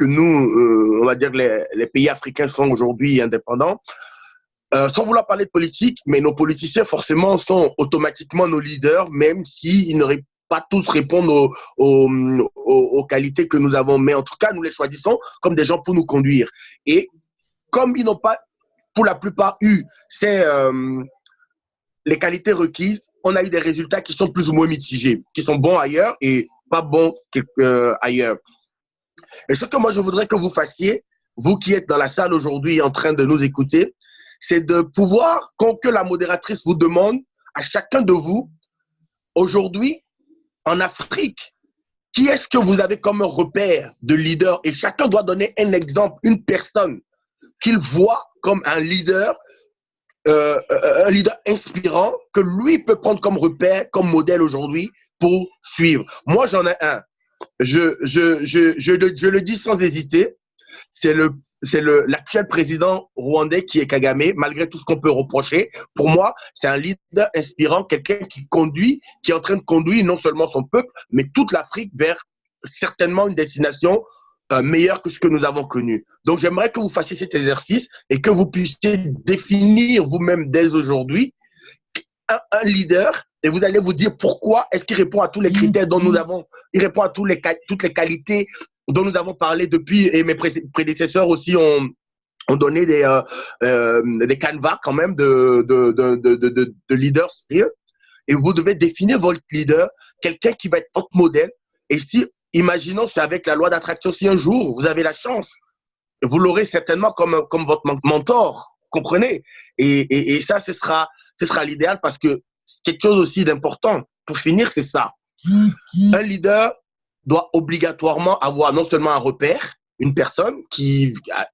nous, on va dire, les pays africains sont aujourd'hui indépendants. Sans vouloir parler de politique, mais nos politiciens, forcément, sont automatiquement nos leaders, même s'ils pas tous répondre aux qualités que nous avons, mais en tout cas, nous les choisissons comme des gens pour nous conduire. Et comme ils n'ont pas, pour la plupart, eu les qualités requises, on a eu des résultats qui sont plus ou moins mitigés, qui sont bons ailleurs et pas bons ailleurs. Et ce que moi, je voudrais que vous fassiez, vous qui êtes dans la salle aujourd'hui en train de nous écouter, c'est de pouvoir, que la modératrice vous demande à chacun de vous, aujourd'hui, en Afrique, qui est-ce que vous avez comme repère de leader? Et chacun doit donner un exemple, une personne qu'il voit comme un leader inspirant, que lui peut prendre comme repère, comme modèle aujourd'hui pour suivre. Moi, j'en ai un. Je le dis sans hésiter, c'est l'actuel président rwandais qui est Kagame, malgré tout ce qu'on peut reprocher. Pour moi, c'est un leader inspirant, quelqu'un qui conduit, qui est en train de conduire non seulement son peuple, mais toute l'Afrique vers certainement une destination meilleure que ce que nous avons connu. Donc, j'aimerais que vous fassiez cet exercice et que vous puissiez définir vous-même dès aujourd'hui un leader, et vous allez vous dire pourquoi est-ce qu'il répond à tous les critères dont nous avons, il répond à toutes les qualités dont nous avons parlé depuis, et mes prédécesseurs aussi ont donné des canevas quand même de leaders sérieux. Et vous devez définir votre leader, quelqu'un qui va être votre modèle. Et si, imaginons, c'est avec la loi d'attraction, si un jour vous avez la chance, vous l'aurez certainement comme votre mentor, comprenez? Et ça, ce sera l'idéal, parce que quelque chose aussi d'important, pour finir, c'est ça. Un leader doit obligatoirement avoir non seulement un repère, une personne à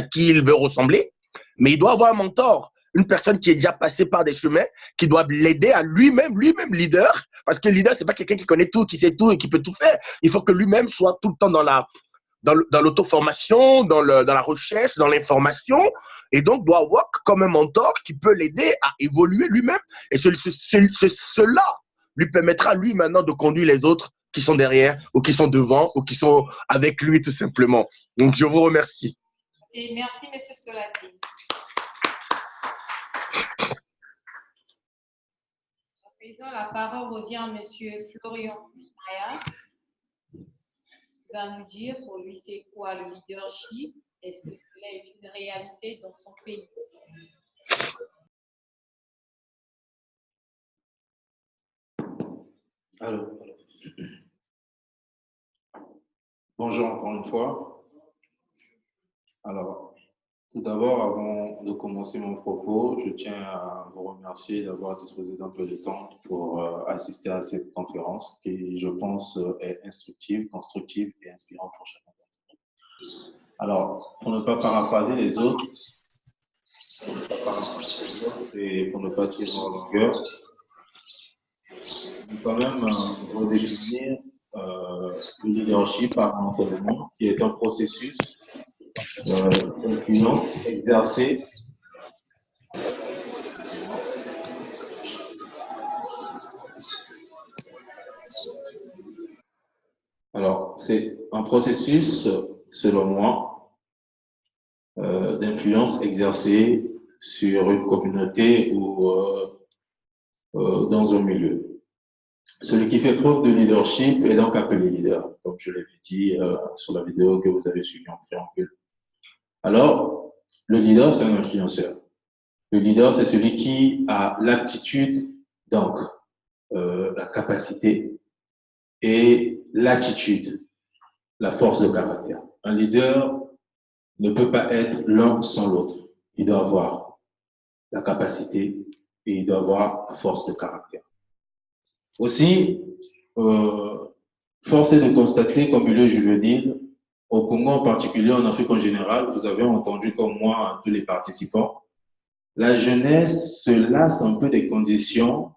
qui il veut ressembler, mais il doit avoir un mentor, une personne qui est déjà passée par des chemins, qui doit l'aider à lui-même leader, parce que le leader, c'est pas quelqu'un qui connaît tout, qui sait tout et qui peut tout faire. Il faut que lui-même soit tout le temps dans l'auto-formation, dans la recherche, dans l'information, et donc doit avoir comme un mentor qui peut l'aider à évoluer lui-même. Et cela lui permettra, lui, maintenant, de conduire les autres qui sont derrière, ou qui sont devant, ou qui sont avec lui, tout simplement. Donc, je vous remercie. Et merci, M. Solati. À présent, la parole revient à M. Florian Maya. Il va nous dire pour lui c'est quoi le leadership, est-ce que cela est une réalité dans son pays? Alors, bonjour encore une fois. Alors, tout d'abord, avant de commencer mon propos, je tiens à vous remercier d'avoir disposé d'un peu de temps pour assister à cette conférence qui, je pense, est instructive, constructive et inspirante pour chacun d'entre nous. Alors, pour ne pas paraphraser les autres, et pour ne pas tirer en longueur, je vais quand même redéfinir le leadership par l'enseignement, qui est un processus d'influence exercée alors c'est un processus, selon moi, d'influence exercée sur une communauté ou dans un milieu. Celui qui fait preuve de leadership est donc appelé leader, comme je l'ai dit sur la vidéo que vous avez suivie en préambule. Alors, le leader, c'est un influenceur. Le leader, c'est celui qui a l'aptitude, donc la capacité et l'attitude, la force de caractère. Un leader ne peut pas être l'un sans l'autre. Il doit avoir la capacité et il doit avoir la force de caractère. Aussi, force est de constater, comme milieu juvénile, au Congo en particulier, en Afrique en général, vous avez entendu comme moi tous les participants, la jeunesse se lasse un peu des conditions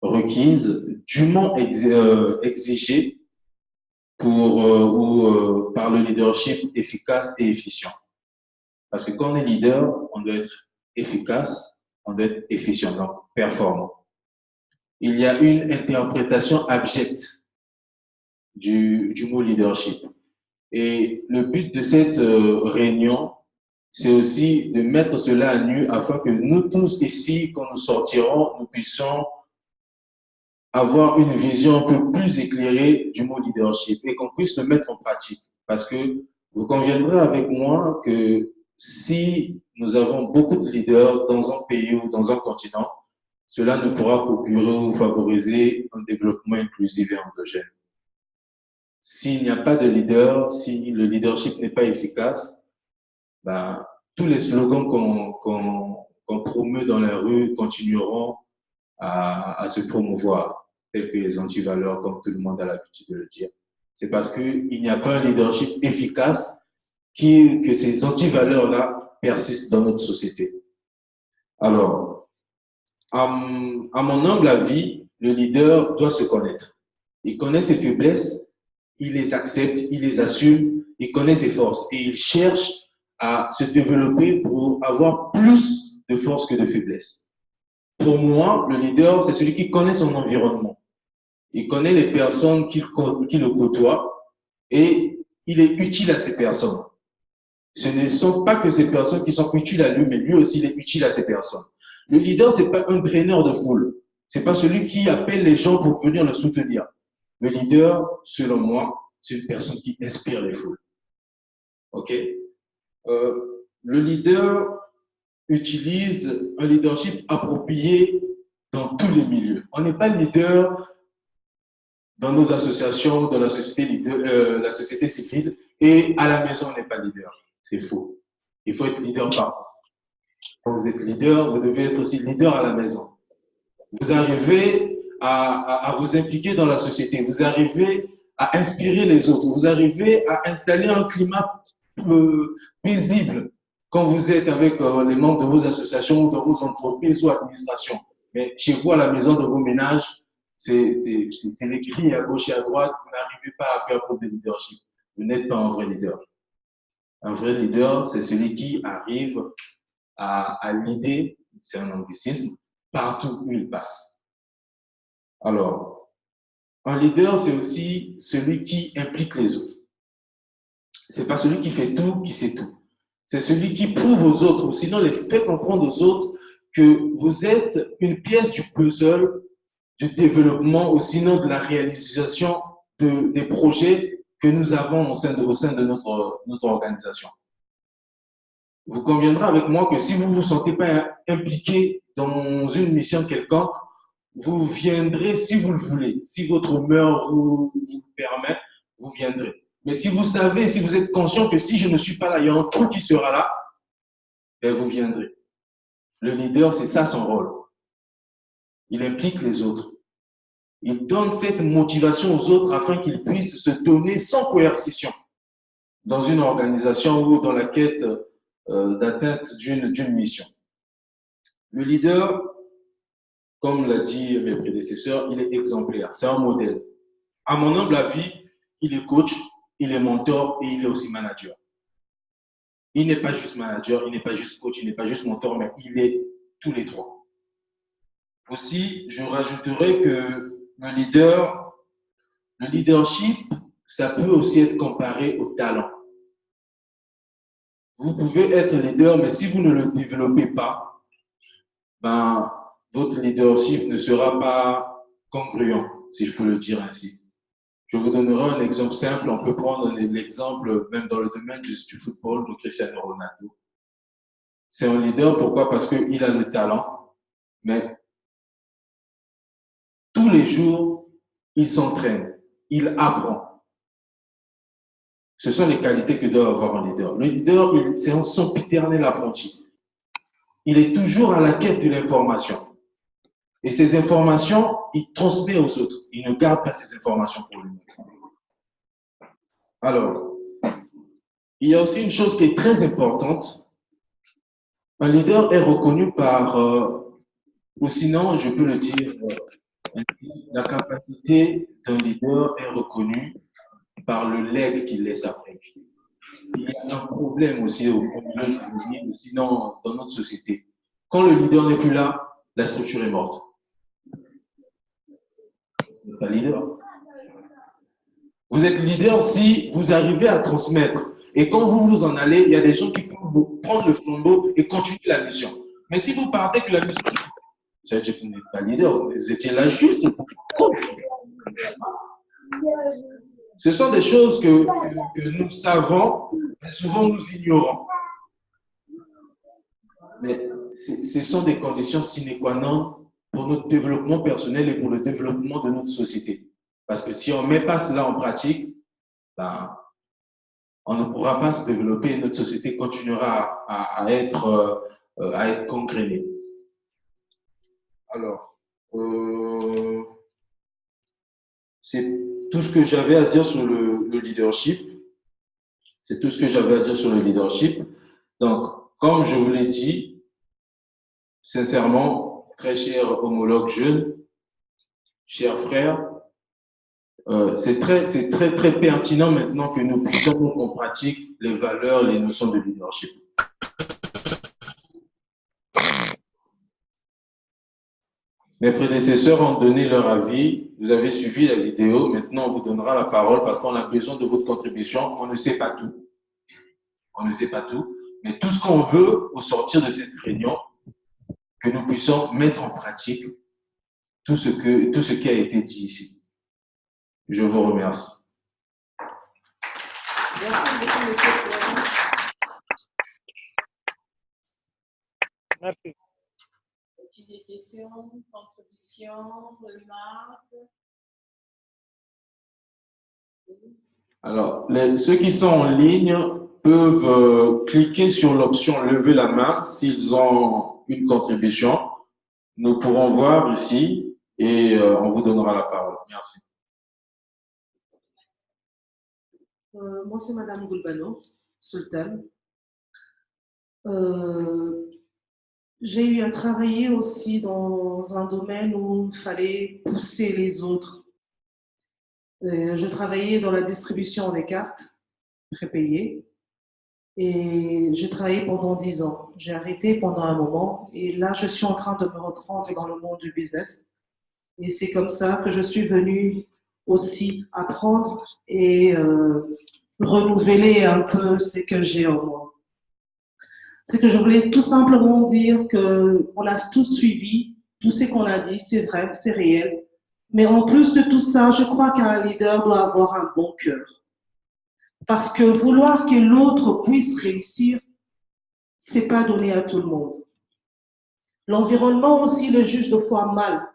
requises, dûment exigées par le leadership efficace et efficient. Parce que quand on est leader, on doit être efficace, on doit être efficient, donc performant. Il y a une interprétation abjecte du mot leadership. Et le but de cette réunion, c'est aussi de mettre cela à nu afin que nous tous ici, quand nous sortirons, nous puissions avoir une vision un peu plus éclairée du mot leadership et qu'on puisse le mettre en pratique. Parce que vous conviendrez avec moi que si nous avons beaucoup de leaders dans un pays ou dans un continent, cela ne pourra procurer ou favoriser un développement inclusif et endogène. S'il n'y a pas de leader, si le leadership n'est pas efficace, ben, tous les slogans qu'on promeut dans la rue continueront à se promouvoir, tels que les antivaleurs, comme tout le monde a l'habitude de le dire. C'est parce qu'il n'y a pas un leadership efficace que ces antivaleurs-là persistent dans notre société. Alors, à mon humble avis, le leader doit se connaître. Il connaît ses faiblesses, il les accepte, il les assume, il connaît ses forces et il cherche à se développer pour avoir plus de force que de faiblesse. Pour moi, le leader, c'est celui qui connaît son environnement. Il connaît les personnes qui le côtoient et il est utile à ces personnes. Ce ne sont pas que ces personnes qui sont utiles à lui, mais lui aussi, il est utile à ces personnes. Le leader, ce n'est pas un draineur de foule. Ce n'est pas celui qui appelle les gens pour venir le soutenir. Le leader, selon moi, c'est une personne qui inspire les foules. OK? Le leader utilise un leadership approprié dans tous les milieux. On n'est pas leader dans nos associations, dans la la société civile, et à la maison, on n'est pas leader. C'est faux. Il faut être leader partout. Quand vous êtes leader, vous devez être aussi leader à la maison. Vous arrivez à vous impliquer dans la société, vous arrivez à inspirer les autres, vous arrivez à installer un climat paisible quand vous êtes avec les membres de vos associations, de vos entreprises ou administrations. Mais chez vous, à la maison, dans vos ménages, c'est les cris à gauche et à droite, vous n'arrivez pas à faire preuve de leadership. Vous n'êtes pas un vrai leader. Un vrai leader, c'est celui qui arrive à l'idée, c'est un anglicisme, partout où il passe. Alors, un leader, c'est aussi celui qui implique les autres. C'est pas celui qui fait tout, qui sait tout. C'est celui qui prouve aux autres, ou sinon les fait comprendre aux autres que vous êtes une pièce du puzzle du développement, ou sinon de la réalisation des projets que nous avons au sein de notre organisation. Vous conviendrez avec moi que si vous ne vous sentez pas impliqué dans une mission quelconque, vous viendrez si vous le voulez. Si votre humeur vous permet, vous viendrez. Mais si vous savez, si vous êtes conscient que si je ne suis pas là, il y a un trou qui sera là, ben vous viendrez. Le leader, c'est ça son rôle. Il implique les autres. Il donne cette motivation aux autres afin qu'ils puissent se donner sans coercition dans une organisation ou dans la quête d'atteinte d'une mission. Le leader, comme l'a dit mes prédécesseurs, il est exemplaire, c'est un modèle. À mon humble avis, il est coach, il est mentor et il est aussi manager. Il n'est pas juste manager, il n'est pas juste coach, il n'est pas juste mentor, mais il est tous les trois. Aussi, je rajouterais que le leadership, ça peut aussi être comparé au talent. Vous pouvez être leader, mais si vous ne le développez pas, ben, votre leadership ne sera pas congruent, si je peux le dire ainsi. Je vous donnerai un exemple simple. On peut prendre l'exemple même dans le domaine du football de Cristiano Ronaldo. C'est un leader, pourquoi? Parce qu'il a le talent, mais tous les jours, il s'entraîne, il apprend. Ce sont les qualités que doit avoir un leader. Le leader, c'est un sempiternel apprenti. Il est toujours à la quête de l'information. Et ces informations, il transmet aux autres. Il ne garde pas ces informations pour lui. Alors, il y a aussi une chose qui est très importante. Un leader est reconnu par, ou sinon, je peux le dire, la capacité d'un leader est reconnue par le legs qu'il laisse après lui. Il y a un problème aussi au milieu ou sinon dans notre société. Quand le leader n'est plus là, la structure est morte. Vous n'êtes pas leader. Vous êtes leader si vous arrivez à transmettre. Et quand vous vous en allez, il y a des gens qui peuvent vous prendre le flambeau et continuer la mission. Mais si vous partez que la mission, ça veut dire que vous n'êtes pas leader. Vous étiez là juste pour Ce sont des choses que nous savons, mais souvent nous ignorons. Mais ce sont des conditions sine qua non pour notre développement personnel et pour le développement de notre société. Parce que si on ne met pas cela en pratique, ben, on ne pourra pas se développer et notre société continuera à être gangrénée. Alors, c'est tout ce que j'avais à dire sur le leadership. C'est tout ce que j'avais à dire sur le leadership. Donc, comme je vous l'ai dit, sincèrement, très cher homologue jeune, chers frères, c'est très pertinent maintenant que nous puissions mettre en pratique les valeurs, les notions de leadership. Mes prédécesseurs ont donné leur avis, vous avez suivi la vidéo, maintenant on vous donnera la parole parce qu'on a besoin de votre contribution. On ne sait pas tout. On ne sait pas tout, mais tout ce qu'on veut au sortir de cette réunion, que nous puissions mettre en pratique tout ce qui a été dit ici. Je vous remercie. Merci. As-tu des questions, contributions, remarques? Alors, ceux qui sont en ligne peuvent cliquer sur l'option « Lever la main » s'ils ont une contribution. Nous pourrons voir ici et on vous donnera la parole. Merci. Moi, c'est Madame Goulbano, Sultan. J'ai eu à travailler aussi dans un domaine où il fallait pousser les autres. Je travaillais dans la distribution des cartes prépayées et j'ai travaillé pendant 10 ans. J'ai arrêté pendant un moment et là, je suis en train de me reprendre dans le monde du business. Et c'est comme ça que je suis venue aussi apprendre et renouveler un peu ce que j'ai en moi. C'est que je voulais tout simplement dire qu'on a tous suivi, tout ce qu'on a dit, c'est vrai, c'est réel. Mais en plus de tout ça, je crois qu'un leader doit avoir un bon cœur. Parce que vouloir que l'autre puisse réussir, c'est pas donné à tout le monde. L'environnement aussi le juge de fois mal.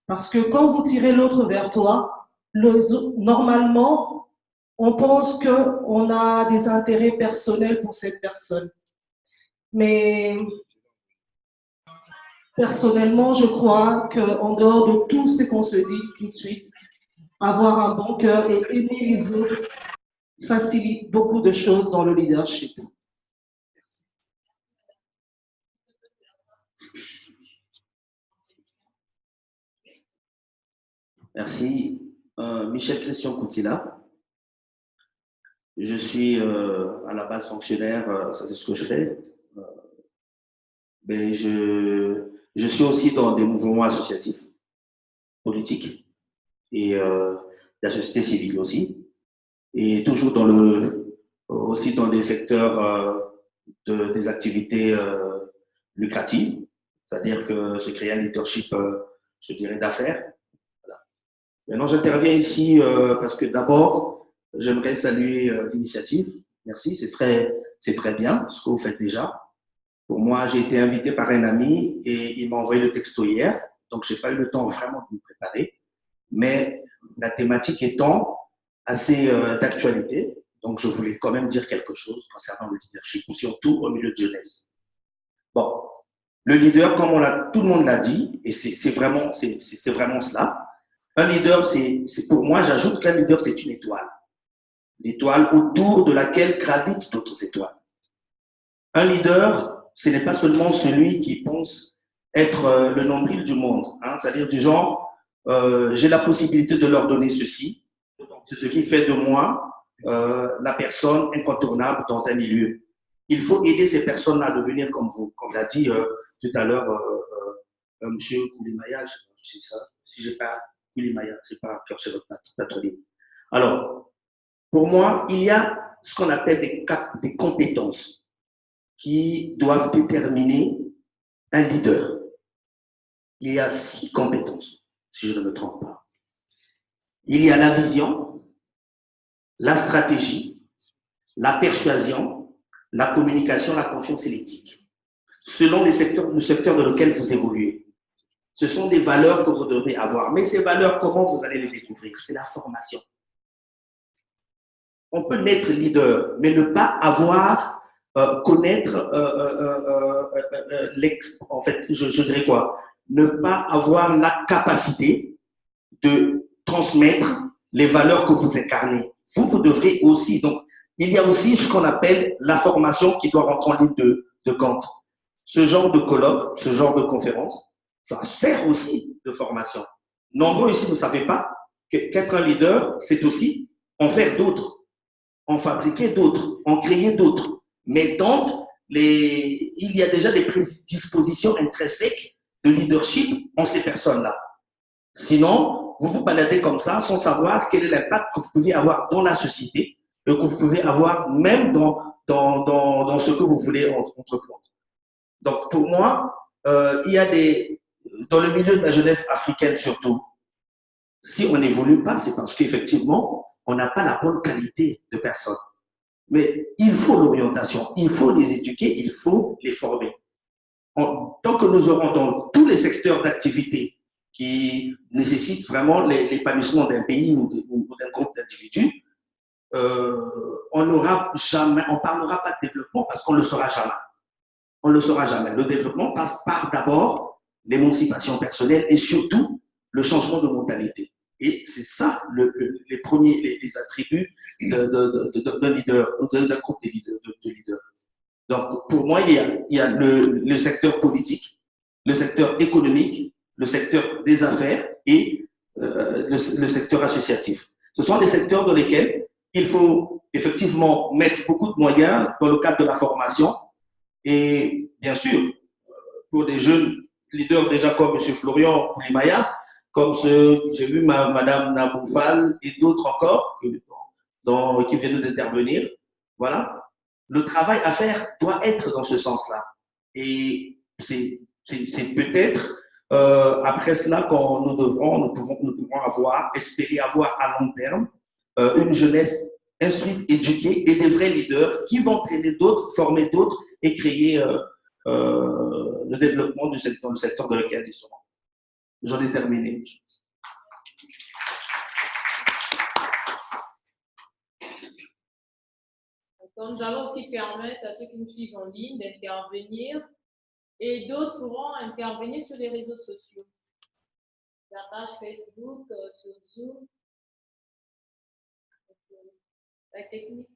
Parce que quand vous tirez l'autre vers toi, normalement, on pense qu'on a des intérêts personnels pour cette personne. Mais personnellement, je crois qu'en dehors de tout ce qu'on se dit tout de suite, avoir un bon cœur et aimer les autres facilite beaucoup de choses dans le leadership. Merci. Michel Christian Coutila. Je suis à la base fonctionnaire, ça c'est ce que je fais. Mais je suis aussi dans des mouvements associatifs, politiques et la société civile aussi. Et toujours aussi dans des secteurs des activités lucratives, c'est-à-dire que se créer un leadership, je dirais, d'affaires. Voilà. Maintenant, j'interviens ici parce que d'abord, j'aimerais saluer l'initiative. Merci, c'est très bien ce que vous faites déjà. Pour moi, j'ai été invité par un ami et il m'a envoyé le texto hier, donc je n'ai pas eu le temps vraiment de me préparer. Mais la thématique étant assez d'actualité, donc je voulais quand même dire quelque chose concernant le leadership, surtout au milieu de jeunesse. Bon, le leader, comme tout le monde l'a dit, et c'est vraiment cela. Un leader, pour moi, j'ajoute qu'un leader, c'est une étoile. L'étoile autour de laquelle gravitent d'autres étoiles. Un leader, ce n'est pas seulement celui qui pense être le nombril du monde, hein, c'est-à-dire du genre, j'ai la possibilité de leur donner ceci, c'est ce qui fait de moi la personne incontournable dans un milieu. Il faut aider ces personnes-là à devenir comme vous, comme l'a dit tout à l'heure M. Koulimaya, je sais pas si c'est ça, si je n'ai pas Koulimaya, je n'ai pas cherché votre patronyme. Alors, pour moi, il y a ce qu'on appelle des compétences qui doivent déterminer un leader. Il y a 6 compétences, si je ne me trompe pas. il y a la vision, la stratégie, la persuasion, la communication, la confiance et l'éthique. Selon le secteur dans lequel vous évoluez. Ce sont des valeurs que vous devez avoir. Mais ces valeurs, comment vous allez les découvrir? C'est la formation. On peut naître leader, mais ne pas avoir, connaître, en fait, je dirais quoi? Ne pas avoir la capacité de transmettre les valeurs que vous incarnez. Vous devrez aussi, donc, il y a aussi ce qu'on appelle la formation qui doit rentrer en ligne de compte. Ce genre de colloque, ce genre de conférence, ça sert aussi de formation. Nombreux ici ne savez pas qu'être un leader, c'est aussi en faire d'autres, en fabriquer d'autres, en créer d'autres. Mais donc, il y a déjà des prédispositions intrinsèques de leadership en ces personnes-là. Sinon, vous vous baladez comme ça sans savoir quel est l'impact que vous pouvez avoir dans la société et que vous pouvez avoir même dans ce que vous voulez entreprendre. Donc, pour moi, il y a dans le milieu de la jeunesse africaine surtout, si on n'évolue pas, c'est parce qu'effectivement, on n'a pas la bonne qualité de personnes. Mais il faut l'orientation, il faut les éduquer, il faut les former. Tant que nous aurons dans tous les secteurs d'activité qui nécessitent vraiment l'épanouissement d'un pays ou d'un groupe d'individus, on ne parlera pas de développement parce qu'on ne le saura jamais. On ne le saura jamais. Le développement passe par d'abord l'émancipation personnelle et surtout le changement de mentalité. Et c'est ça les premiers les attributs d'un leader, d'un groupe de leaders. Donc, pour moi, il y a le secteur politique, le secteur économique, le secteur des affaires et le secteur associatif. Ce sont des secteurs dans lesquels il faut effectivement mettre beaucoup de moyens dans le cadre de la formation. Et bien sûr, pour des jeunes leaders déjà comme M. Florian Maya, comme j'ai vu Mme Naboufal et d'autres encore qui viennent d'intervenir, voilà. Le travail à faire doit être dans ce sens-là. Et c'est peut-être après cela qu'on nous pouvons espérer avoir à long terme une jeunesse instruite, éduquée et des vrais leaders qui vont traîner d'autres, former d'autres et créer le développement dans le secteur dans lequel ils sont. J'en ai terminé. Donc, nous allons aussi permettre à ceux qui nous suivent en ligne d'intervenir et d'autres pourront intervenir sur les réseaux sociaux, la page Facebook, sur Zoom, la technique.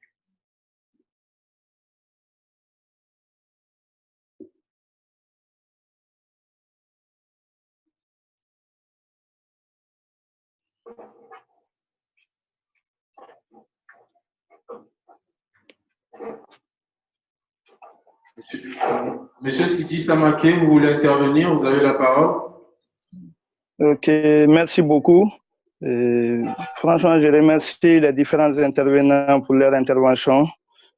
Monsieur Sidi Samake, vous voulez intervenir? Vous avez la parole. Ok, merci beaucoup. Franchement, je remercie les différents intervenants pour leur intervention.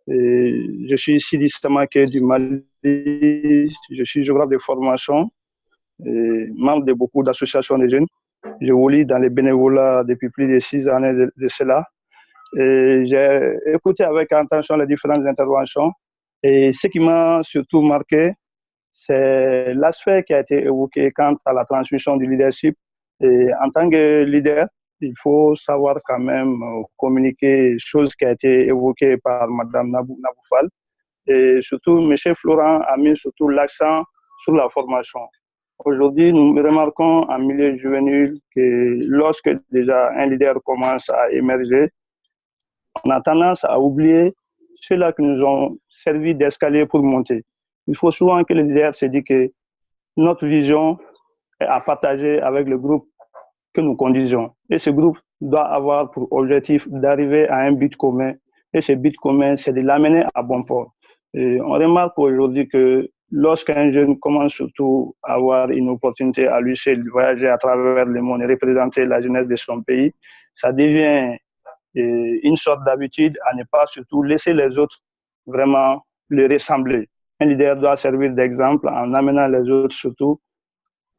Je suis Sidi Samake du Mali, je suis géographe de formation, membre de beaucoup d'associations de jeunes. Je évolue dans les bénévolats depuis plus de 6 années de cela. J'ai écouté avec attention les différentes interventions. Et ce qui m'a surtout marqué, c'est l'aspect qui a été évoqué quant à la transmission du leadership. Et en tant que leader, il faut savoir quand même communiquer, chose qui a été évoquée par Mme Naboufal. Et surtout, M. Florent a mis surtout l'accent sur la formation. Aujourd'hui, nous remarquons en milieu juvénile que lorsque déjà un leader commence à émerger, on a tendance à oublier ceux-là qui nous ont servi d'escalier pour monter. Il faut souvent que le leader se dise que notre vision est à partager avec le groupe que nous conduisons. Et ce groupe doit avoir pour objectif d'arriver à un but commun. Et ce but commun, c'est de l'amener à bon port. Et on remarque aujourd'hui que lorsqu'un jeune commence surtout à avoir une opportunité à lui seul de voyager à travers le monde et représenter la jeunesse de son pays, ça devient une sorte d'habitude à ne pas surtout laisser les autres vraiment le ressembler. Un leader doit servir d'exemple en amenant les autres surtout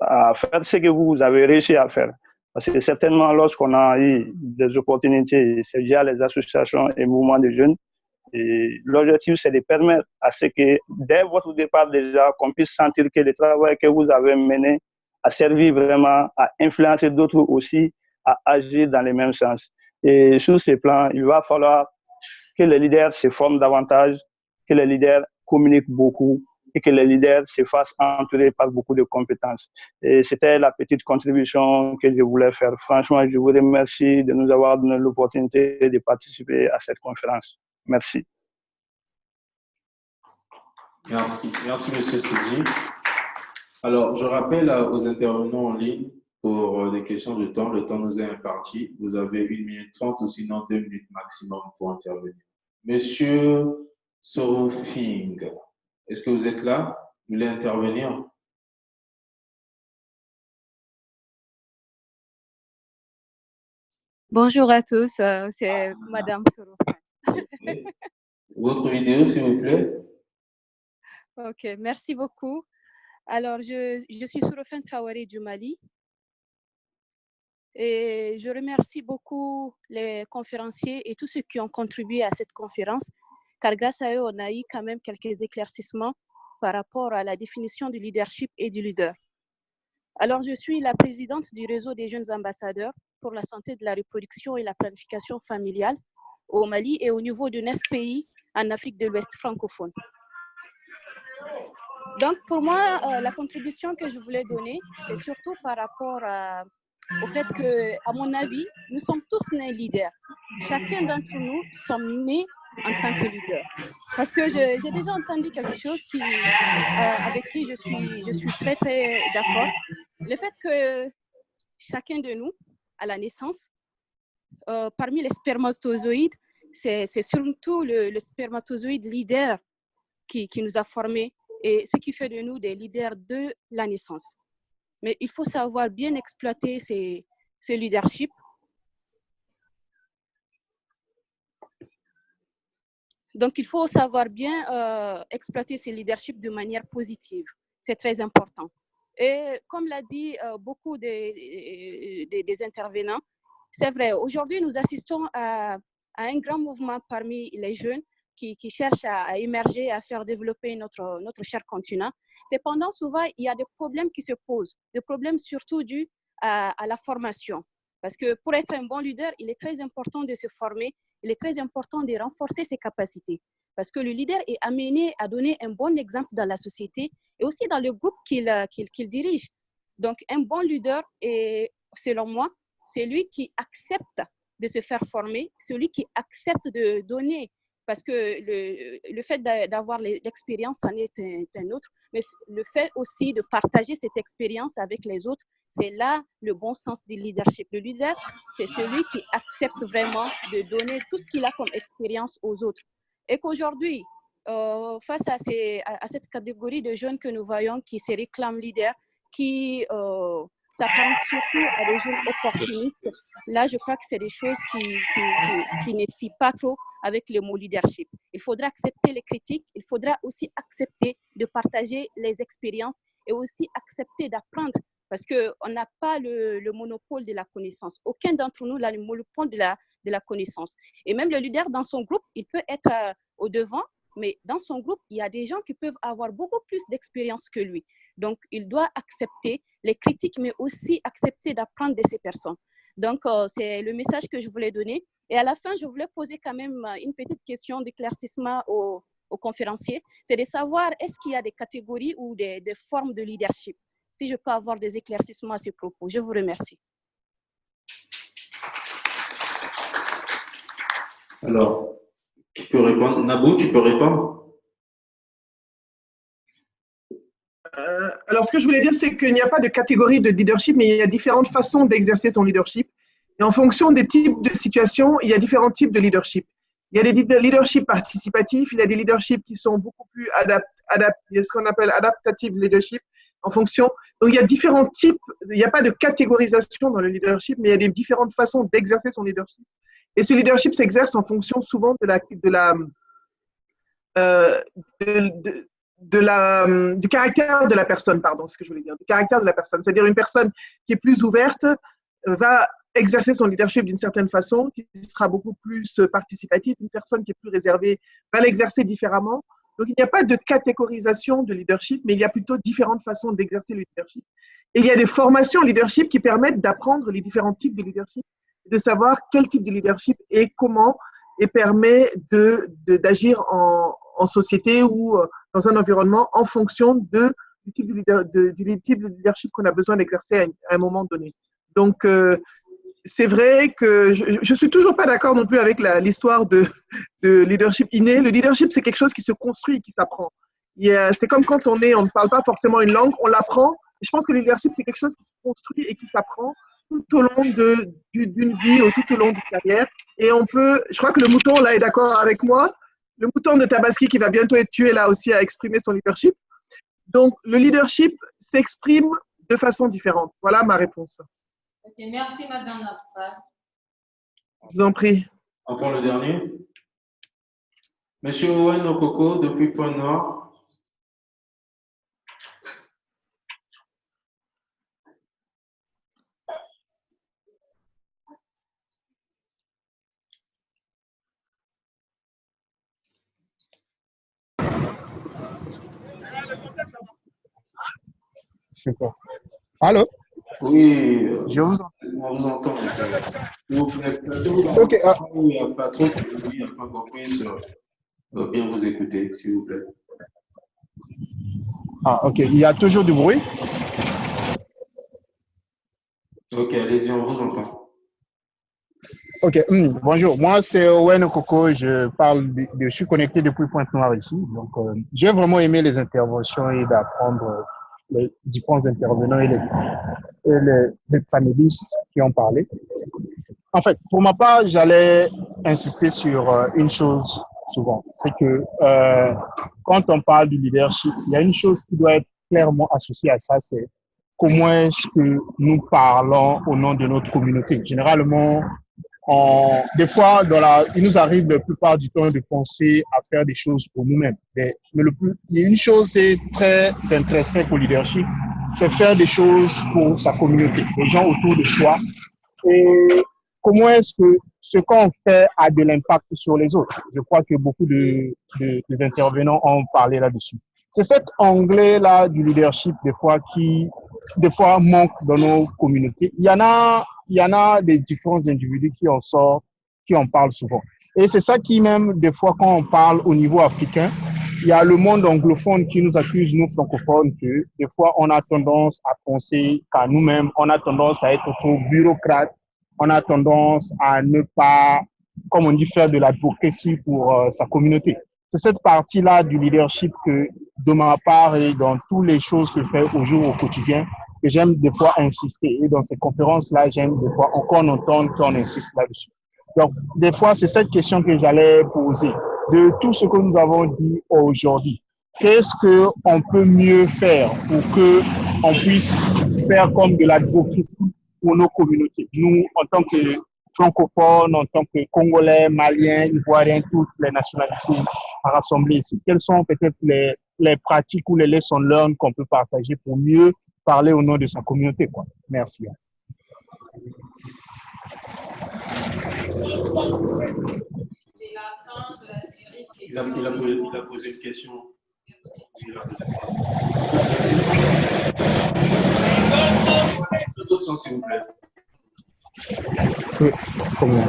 à faire ce que vous avez réussi à faire. Parce que certainement, lorsqu'on a eu des opportunités, c'est via les associations et mouvements de jeunes. Et l'objectif, c'est de permettre à ce que, dès votre départ déjà, qu'on puisse sentir que le travail que vous avez mené a servi vraiment à influencer d'autres aussi, à agir dans le même sens. Et sur ce plan, il va falloir que les leaders se forment davantage, que les leaders communiquent beaucoup et que les leaders se fassent entourer par beaucoup de compétences. Et c'était la petite contribution que je voulais faire. Franchement, je vous remercie de nous avoir donné l'opportunité de participer à cette conférence. Merci. Merci, merci Monsieur Sidi. Alors, je rappelle aux intervenants en ligne pour des questions de temps. Le temps nous est imparti. Vous avez 1 minute 30 ou sinon 2 minutes maximum pour intervenir. Monsieur Sorofing, est-ce que vous êtes là? Vous voulez intervenir? Bonjour à tous, c'est Madame Sorofing. Okay. Votre vidéo, s'il vous plaît. Ok, merci beaucoup. Alors, je suis Sorofing Traoré du Mali et je remercie beaucoup les conférenciers et tous ceux qui ont contribué à cette conférence, car grâce à eux, on a eu quand même quelques éclaircissements par rapport à la définition du leadership et du leader. Alors, je suis la présidente du réseau des jeunes ambassadeurs pour la santé de la reproduction et la planification familiale au Mali et au niveau de 9 pays en Afrique de l'Ouest francophone. Donc, pour moi, la contribution que je voulais donner, c'est surtout par rapport au fait que, à mon avis, nous sommes tous nés leaders. Chacun d'entre nous sommes nés en tant que leader. Parce que j'ai déjà entendu quelque chose avec qui je suis très, très d'accord. Le fait que chacun de nous, à la naissance, parmi les spermatozoïdes, c'est surtout le spermatozoïde leader qui nous a formés et ce qui fait de nous des leaders de la naissance. Mais il faut savoir bien exploiter ce leadership. Donc, il faut savoir bien exploiter ce leadership de manière positive. C'est très important. Et comme l'a dit beaucoup des intervenants, c'est vrai, aujourd'hui, nous assistons à un grand mouvement parmi les jeunes qui cherchent à émerger, à faire développer notre cher continent. Cependant, souvent, il y a des problèmes qui se posent, des problèmes surtout dus à la formation. Parce que pour être un bon leader, il est très important de se former, il est très important de renforcer ses capacités. Parce que le leader est amené à donner un bon exemple dans la société et aussi dans le groupe qu'il dirige. Donc, un bon leader est, selon moi, celui qui accepte de se faire former, celui qui accepte de donner, parce que le fait d'avoir l'expérience en est un autre, mais le fait aussi de partager cette expérience avec les autres, c'est là le bon sens du leadership. Le leader, c'est celui qui accepte vraiment de donner tout ce qu'il a comme expérience aux autres. Et qu'aujourd'hui, face à cette catégorie de jeunes que nous voyons qui se réclament leaders, qui s'apparentent surtout à des jeunes opportunistes, là, je crois que c'est des choses qui ne s'y pas trop avec le mot leadership. Il faudra accepter les critiques, il faudra aussi accepter de partager les expériences et aussi accepter d'apprendre parce qu'on n'a pas le monopole de la connaissance. Aucun d'entre nous n'a le monopole de la connaissance. Et même le leader dans son groupe, il peut être au devant, mais dans son groupe, il y a des gens qui peuvent avoir beaucoup plus d'expérience que lui. Donc, il doit accepter les critiques, mais aussi accepter d'apprendre de ces personnes. Donc, c'est le message que je voulais donner. Et à la fin, je voulais poser quand même une petite question d'éclaircissement aux conférenciers. C'est de savoir, est-ce qu'il y a des catégories ou des formes de leadership? Si je peux avoir des éclaircissements à ce propos. Je vous remercie. Alors, qui peut répondre? Nabou, tu peux répondre? Alors, ce que je voulais dire, c'est qu'il n'y a pas de catégorie de leadership, mais il y a différentes façons d'exercer son leadership. Et en fonction des types de situations, il y a différents types de leadership. Il y a des leaderships participatifs, il y a des leaderships qui sont beaucoup plus ce qu'on appelle adaptative leadership, en fonction. Donc, il y a différents types, il n'y a pas de catégorisation dans le leadership, mais il y a des différentes façons d'exercer son leadership. Et ce leadership s'exerce en fonction souvent du caractère de la personne, pardon, c'est ce que je voulais dire, du caractère de la personne. C'est-à-dire une personne qui est plus ouverte, va exercer son leadership d'une certaine façon, qui sera beaucoup plus participatif. Une personne qui est plus réservée va l'exercer différemment. Donc, il n'y a pas de catégorisation de leadership, mais il y a plutôt différentes façons d'exercer le leadership. Et il y a des formations leadership qui permettent d'apprendre les différents types de leadership, de savoir quel type de leadership et comment, et permet d'agir en société ou dans un environnement en fonction du type de leadership qu'on a besoin d'exercer à un moment donné. Donc, c'est vrai que je ne suis toujours pas d'accord non plus avec l'histoire de leadership inné. Le leadership, c'est quelque chose qui se construit et qui s'apprend. C'est comme quand on ne parle pas forcément une langue, on l'apprend. Je pense que le leadership, c'est quelque chose qui se construit et qui s'apprend tout au long d'une vie ou tout au long d'une carrière. Et je crois que le mouton, là, est d'accord avec moi. Le mouton de Tabaski qui va bientôt être tué, là aussi, a exprimé son leadership. Donc, le leadership s'exprime de façon différente. Voilà ma réponse. Ok, merci, Madame Nafal. Je vous en prie. Encore le dernier. Monsieur Owen Okoko, depuis Pointe-Noire. Super. Allô? Oui, je vous entends. On vous entend. Vous pouvez Ok. Il n'y a pas trop de bruit, il n'y a pas compris. Bien vous écouter, s'il vous plaît. Ah, ok. Il y a toujours du bruit? Ok, allez-y, on vous entend. Ok. Bonjour. Moi, c'est Owen Okoko. Je suis connecté depuis Pointe-Noire ici. Donc, j'ai vraiment aimé les interventions et d'apprendre les différents intervenants et les panélistes qui ont parlé. En fait, pour ma part, j'allais insister sur une chose souvent. C'est que quand on parle du leadership, il y a une chose qui doit être clairement associée à ça, c'est comment est-ce que nous parlons au nom de notre communauté. Généralement, des fois, il nous arrive la plupart du temps de penser à faire des choses pour nous-mêmes. Mais il y a une chose c'est très intrinsèque au leadership, c'est faire des choses pour sa communauté, les gens autour de soi. Et comment est-ce que ce qu'on fait a de l'impact sur les autres? Je crois que beaucoup des intervenants ont parlé là-dessus. C'est cet anglais-là du leadership, des fois, qui manque dans nos communautés. Il y en a des différents individus qui en sortent, qui en parlent souvent. Et c'est ça qui, même, des fois, quand on parle au niveau africain, il y a le monde anglophone qui nous accuse, nous francophones, que des fois, on a tendance à penser qu'à nous-mêmes, on a tendance à être trop bureaucrate, on a tendance à ne pas, comme on dit, faire de l'advocacy pour sa communauté. C'est cette partie-là du leadership que, de ma part et dans toutes les choses que je fais au quotidien, que j'aime des fois insister. Et dans ces conférences-là, j'aime des fois encore entendre qu'on insiste là-dessus. Donc, des fois, c'est cette question que j'allais poser. De tout ce que nous avons dit aujourd'hui, qu'est-ce qu'on peut mieux faire pour qu'on puisse faire comme de l'advocacy pour nos communautés? Nous, en tant que francophones, en tant que Congolais, Maliens, Ivoiriens, toutes les nationalités rassemblées ici. Quelles sont peut-être les pratiques ou les lessons learned qu'on peut partager pour mieux parler au nom de sa communauté, quoi. Merci. Il a posé une question. D'autres sens, s'il vous plaît. Oui, comment?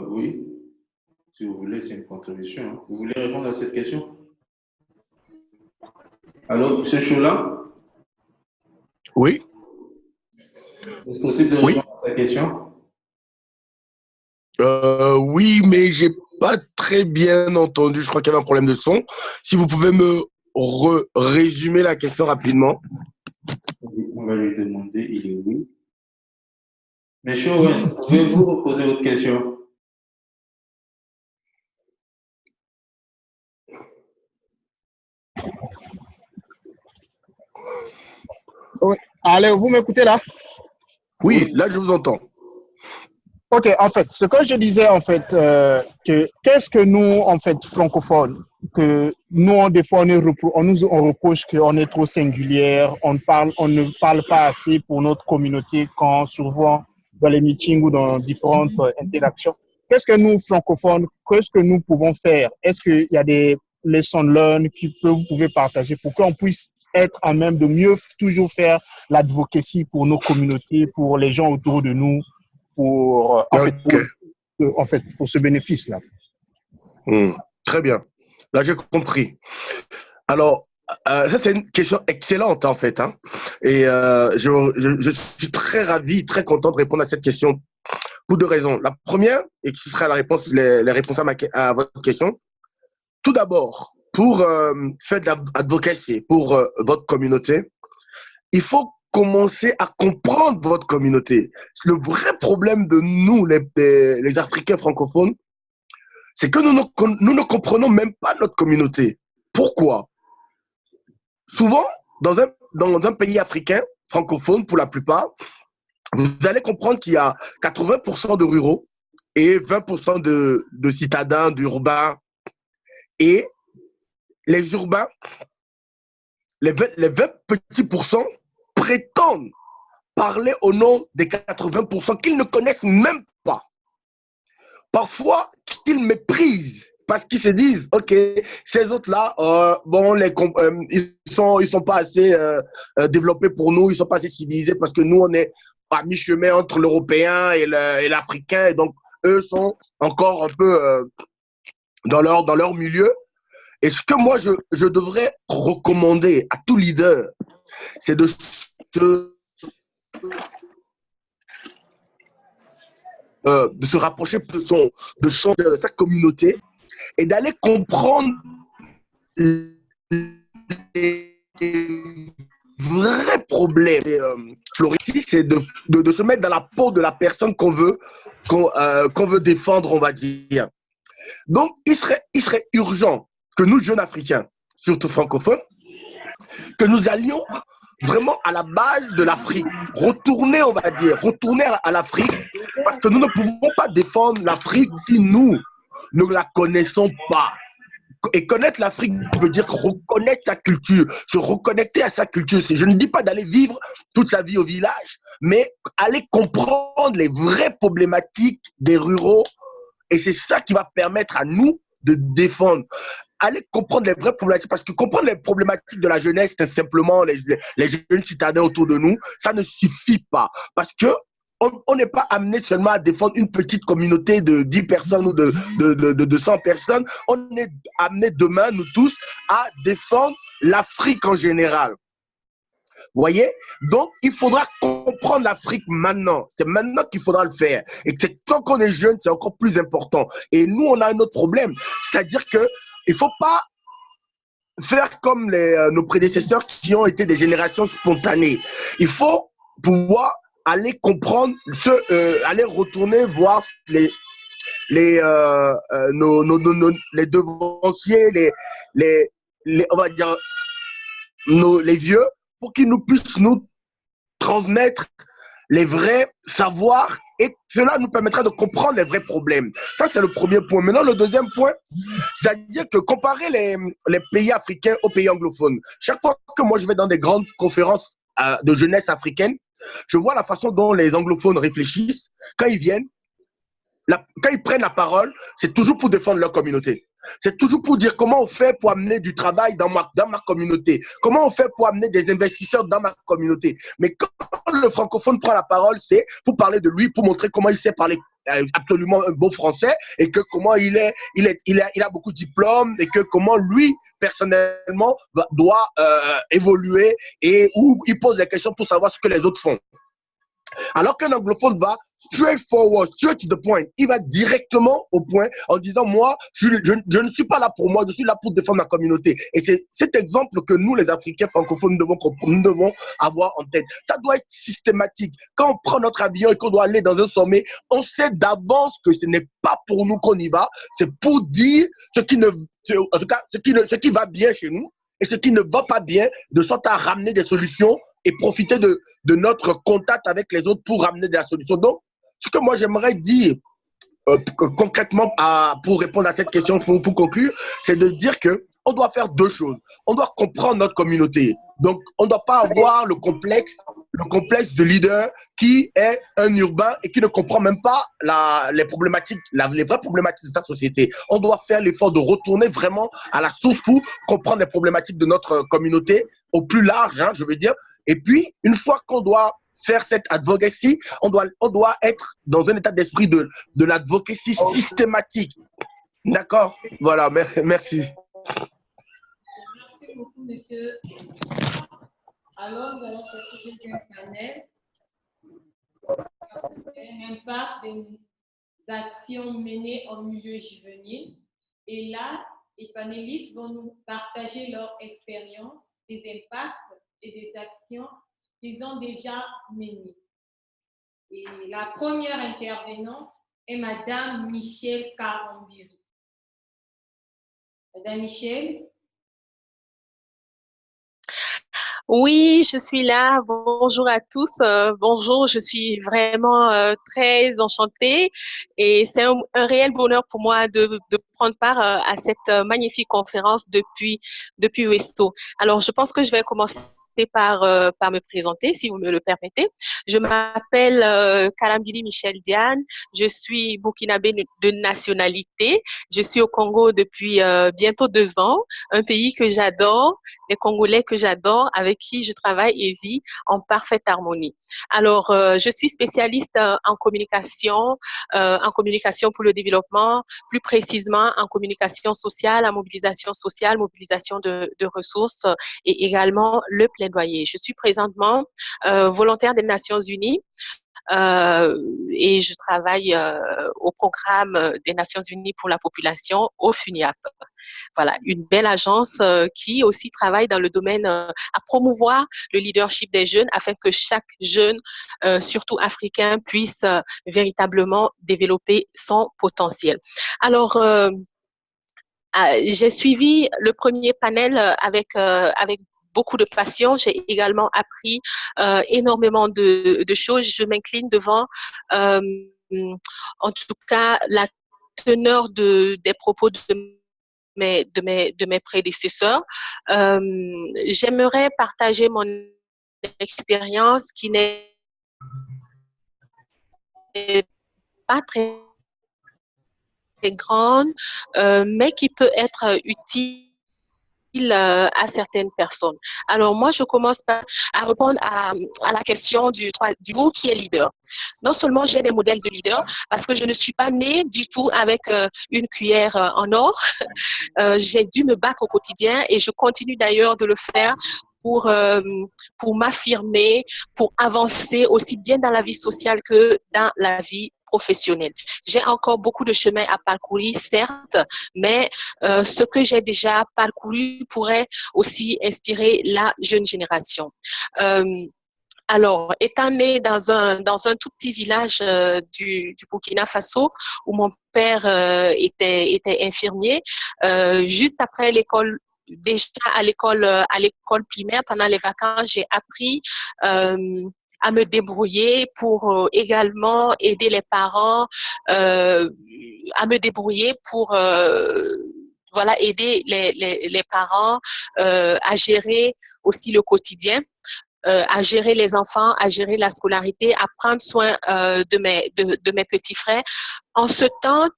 Oui, si vous voulez, c'est une contribution. Hein. Vous voulez répondre à cette question? Alors, M. Choula? Oui. Est-ce possible de répondre à sa question? Oui, mais j'ai pas très bien entendu. Je crois qu'il y avait un problème de son. Si vous pouvez me résumer la question rapidement. On va lui demander, il est oui. Monsieur Owen, pouvez-vous reposer votre question? Oui. Allez, vous m'écoutez là? Oui, là, je vous entends. Ok, en fait, ce que je disais, en fait, qu'est-ce que nous, en fait, francophones, que nous, des fois, on reproche qu'on est trop singulière, on ne parle pas assez pour notre communauté quand souvent dans les meetings ou dans différentes interactions. Qu'est-ce que nous, francophones, qu'est-ce que nous pouvons faire? Est-ce qu'il y a des lessons learned que vous pouvez partager pour qu'on puisse être à même de mieux toujours faire l'advocacy pour nos communautés, pour les gens autour de nous, pour pour ce bénéfice-là. Très bien. Là, j'ai compris. Alors, ça, c'est une question excellente, en fait. Hein. Et je suis très ravi, très content de répondre à cette question pour deux raisons. La première, et qui sera la réponse, les réponses à votre question. Tout d'abord, pour faire de l'advocacy pour votre communauté, il faut commencer à comprendre votre communauté. Le vrai problème de nous, les Africains francophones, c'est que nous ne comprenons même pas notre communauté. Pourquoi? Souvent, dans un pays africain, francophone pour la plupart, vous allez comprendre qu'il y a 80% de ruraux et 20% de citadins, d'urbains. Et les urbains, les 20 petits pourcents prétendent parler au nom des 80% qu'ils ne connaissent même pas. Parfois, ils méprisent parce qu'ils se disent, ok, ces autres-là, bon, ils sont pas assez développés pour nous, ils sont pas assez civilisés parce que nous, on est à mi-chemin entre l'Européen et l'Africain, et donc eux sont encore un peu dans leur milieu. Et ce que moi, je devrais recommander à tout leader, c'est de se rapprocher de sa communauté et d'aller comprendre les vrais problèmes. Floritis, c'est de se mettre dans la peau de la personne qu'on veut défendre, on va dire. Donc, il serait urgent que nous, jeunes Africains, surtout francophones, que nous allions vraiment à la base de l'Afrique. Retourner à l'Afrique, parce que nous ne pouvons pas défendre l'Afrique si nous ne la connaissons pas. Et connaître l'Afrique veut dire reconnaître sa culture, se reconnecter à sa culture. Je ne dis pas d'aller vivre toute sa vie au village, mais aller comprendre les vraies problématiques des ruraux. Et c'est ça qui va permettre à nous de défendre. Aller comprendre les vraies problématiques, parce que comprendre les problématiques de la jeunesse, c'est simplement les jeunes citadins autour de nous, ça ne suffit pas. Parce que on n'est pas amené seulement à défendre une petite communauté de 10 personnes ou de 100 personnes. On est amené demain, nous tous, à défendre l'Afrique en général. Vous voyez? Donc, il faudra comprendre l'Afrique maintenant. C'est maintenant qu'il faudra le faire. Et quand on est jeune, c'est encore plus important. Et nous, on a un autre problème. C'est-à-dire qu'il ne faut pas faire comme nos prédécesseurs qui ont été des générations spontanées. Il faut pouvoir aller comprendre, aller retourner voir les devanciers, on va dire, les vieux, pour qu'ils nous puissent nous transmettre les vrais savoirs, et cela nous permettra de comprendre les vrais problèmes. Ça, c'est le premier point. Maintenant, le deuxième point, c'est-à-dire que comparer les pays africains aux pays anglophones. Chaque fois que moi, je vais dans des grandes conférences de jeunesse africaine, je vois la façon dont les anglophones réfléchissent. Quand ils viennent, quand ils prennent la parole, c'est toujours pour défendre leur communauté. C'est toujours pour dire comment on fait pour amener du travail dans ma communauté. Comment on fait pour amener des investisseurs dans ma communauté. Mais quand le francophone prend la parole, c'est pour parler de lui, pour montrer comment il sait parler absolument un beau français, et que comment il a beaucoup de diplômes, et que comment lui, personnellement, doit évoluer, et où il pose des questions pour savoir ce que les autres font. Alors qu'un anglophone va straight forward, straight to the point. Il va directement au point en disant, moi, je ne suis pas là pour moi, je suis là pour défendre ma communauté. Et c'est cet exemple que nous, les Africains francophones, nous devons avoir en tête. Ça doit être systématique. Quand on prend notre avion et qu'on doit aller dans un sommet, on sait d'avance que ce n'est pas pour nous qu'on y va, c'est pour dire ce qui va bien chez nous et ce qui ne va pas bien, de sorte à ramener des solutions et profiter de notre contact avec les autres pour ramener de la solution. Donc, ce que moi j'aimerais dire concrètement pour répondre à cette question, pour conclure, c'est de dire que on doit faire deux choses. On doit comprendre notre communauté. Donc, on ne doit pas avoir le complexe de leader qui est un urbain et qui ne comprend même pas les problématiques, les vraies problématiques de sa société. On doit faire l'effort de retourner vraiment à la source pour comprendre les problématiques de notre communauté au plus large, hein, je veux dire. Et puis, une fois qu'on doit faire cette advocacy, on doit être dans un état d'esprit de l'advocacy systématique. D'accord? Voilà, merci. Merci beaucoup, monsieur. Alors, nous allons procéder un panel. L'impact des actions menées en milieu juvénile. Et là, les panélistes vont nous partager leur expérience, des impacts et des actions qu'ils ont déjà menées. Et la première intervenante est Madame Michelle Karambiri. Madame Michelle. Oui, je suis là. Bonjour à tous. Bonjour, je suis vraiment très enchantée et c'est un réel bonheur pour moi de prendre part à cette magnifique conférence depuis Westo. Alors, je pense que je vais commencer par me présenter, si vous me le permettez. Je m'appelle Karambiri Michelle Diane. Je suis burkinabé de nationalité. Je suis au Congo depuis bientôt 2 ans, un pays que j'adore, des Congolais que j'adore, avec qui je travaille et vis en parfaite harmonie. Alors, je suis spécialiste en communication pour le développement, plus précisément en communication sociale, en mobilisation sociale, mobilisation de ressources et également le plaidoyer. Je suis présentement volontaire des Nations Unies et je travaille au programme des Nations Unies pour la population, au FUNIAP. Voilà, une belle agence qui aussi travaille dans le domaine à promouvoir le leadership des jeunes afin que chaque jeune, surtout africain, puisse véritablement développer son potentiel. Alors, j'ai suivi le premier panel avec beaucoup de passion. J'ai également appris énormément de choses. Je m'incline devant, en tout cas, la teneur des propos de mes prédécesseurs. J'aimerais partager mon expérience qui n'est pas très grande, mais qui peut être utile à certaines personnes. Alors moi, je commence à répondre à la question du vous qui est leader. Non seulement j'ai des modèles de leader, parce que je ne suis pas née du tout avec une cuillère en or. J'ai dû me battre au quotidien et je continue d'ailleurs de le faire pour m'affirmer, pour avancer aussi bien dans la vie sociale que dans la vie professionnelle. J'ai encore beaucoup de chemin à parcourir, certes, mais ce que j'ai déjà parcouru pourrait aussi inspirer la jeune génération. Alors, étant née dans un tout petit village du Burkina Faso, où mon père était infirmier, juste après l'école, déjà à l'école primaire, pendant les vacances, j'ai appris à me débrouiller pour également aider les parents, à me débrouiller pour voilà, aider les parents à gérer aussi le quotidien. À gérer les enfants, à gérer la scolarité, à prendre soin de mes petits frères. En ce temps,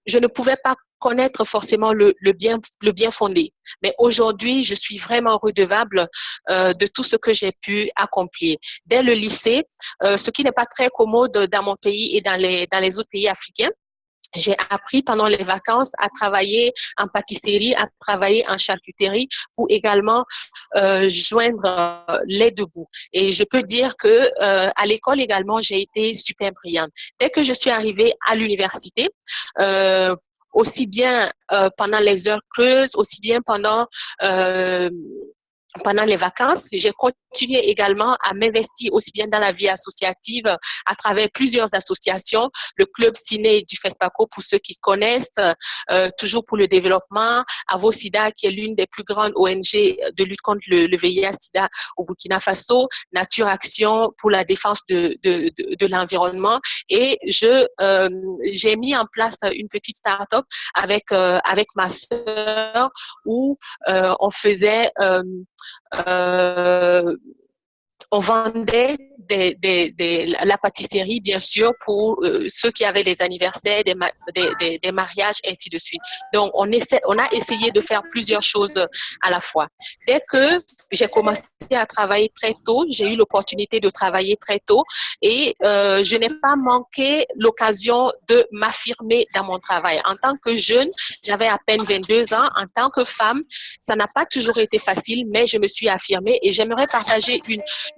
je ne pouvais pas connaître forcément le bien fondé. Mais aujourd'hui, je suis vraiment redevable de tout ce que j'ai pu accomplir. Dès le lycée, ce qui n'est pas très commode dans mon pays et dans les autres pays africains, j'ai appris pendant les vacances à travailler en pâtisserie, à travailler en charcuterie pour également joindre les deux bouts. Et je peux dire que à l'école également, j'ai été super brillante. Dès que je suis arrivée à l'université, aussi bien pendant les heures creuses, aussi bien pendant pendant les vacances, j'ai continué également à m'investir aussi bien dans la vie associative à travers plusieurs associations, le club ciné du FESPACO pour ceux qui connaissent, toujours pour le développement, Avo-Sida qui est l'une des plus grandes ONG de lutte contre le VIH-Sida au Burkina Faso, Nature Action pour la défense de l'environnement et j'ai mis en place une petite start-up avec ma sœur où on faisait on vendait la pâtisserie, bien sûr, pour ceux qui avaient des anniversaires, des mariages, ainsi de suite. Donc, on a essayé de faire plusieurs choses à la fois. Dès que j'ai commencé à travailler très tôt, j'ai eu l'opportunité de travailler très tôt et je n'ai pas manqué l'occasion de m'affirmer dans mon travail. En tant que jeune, j'avais à peine 22 ans. En tant que femme, ça n'a pas toujours été facile, mais je me suis affirmée et j'aimerais partager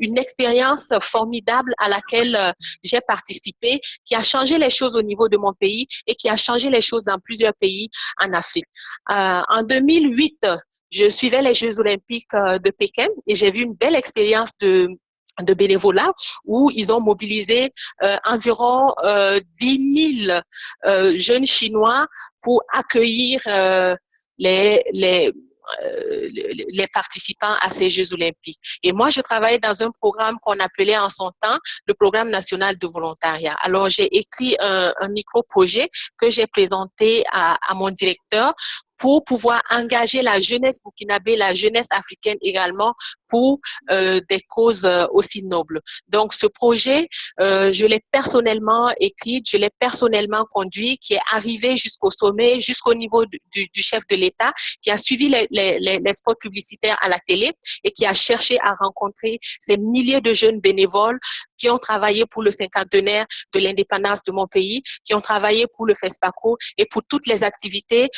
une expérience formidable à laquelle j'ai participé, qui a changé les choses au niveau de mon pays et qui a changé les choses dans plusieurs pays en Afrique. En 2008, je suivais les Jeux olympiques de Pékin et j'ai vu une belle expérience de bénévolat où ils ont mobilisé environ 10 000 jeunes Chinois pour accueillir les participants à ces Jeux olympiques. Et moi, je travaillais dans un programme qu'on appelait en son temps le Programme national de volontariat. Alors, j'ai écrit un micro-projet que j'ai présenté à mon directeur pour pouvoir engager la jeunesse burkinabé, la jeunesse africaine également pour des causes aussi nobles. Donc, ce projet, je l'ai personnellement écrit, je l'ai personnellement conduit, qui est arrivé jusqu'au sommet, jusqu'au niveau du chef de l'État, qui a suivi les spots publicitaires à la télé et qui a cherché à rencontrer ces milliers de jeunes bénévoles qui ont travaillé pour le cinquantenaire de l'indépendance de mon pays, qui ont travaillé pour le FESPACO et pour toutes les activités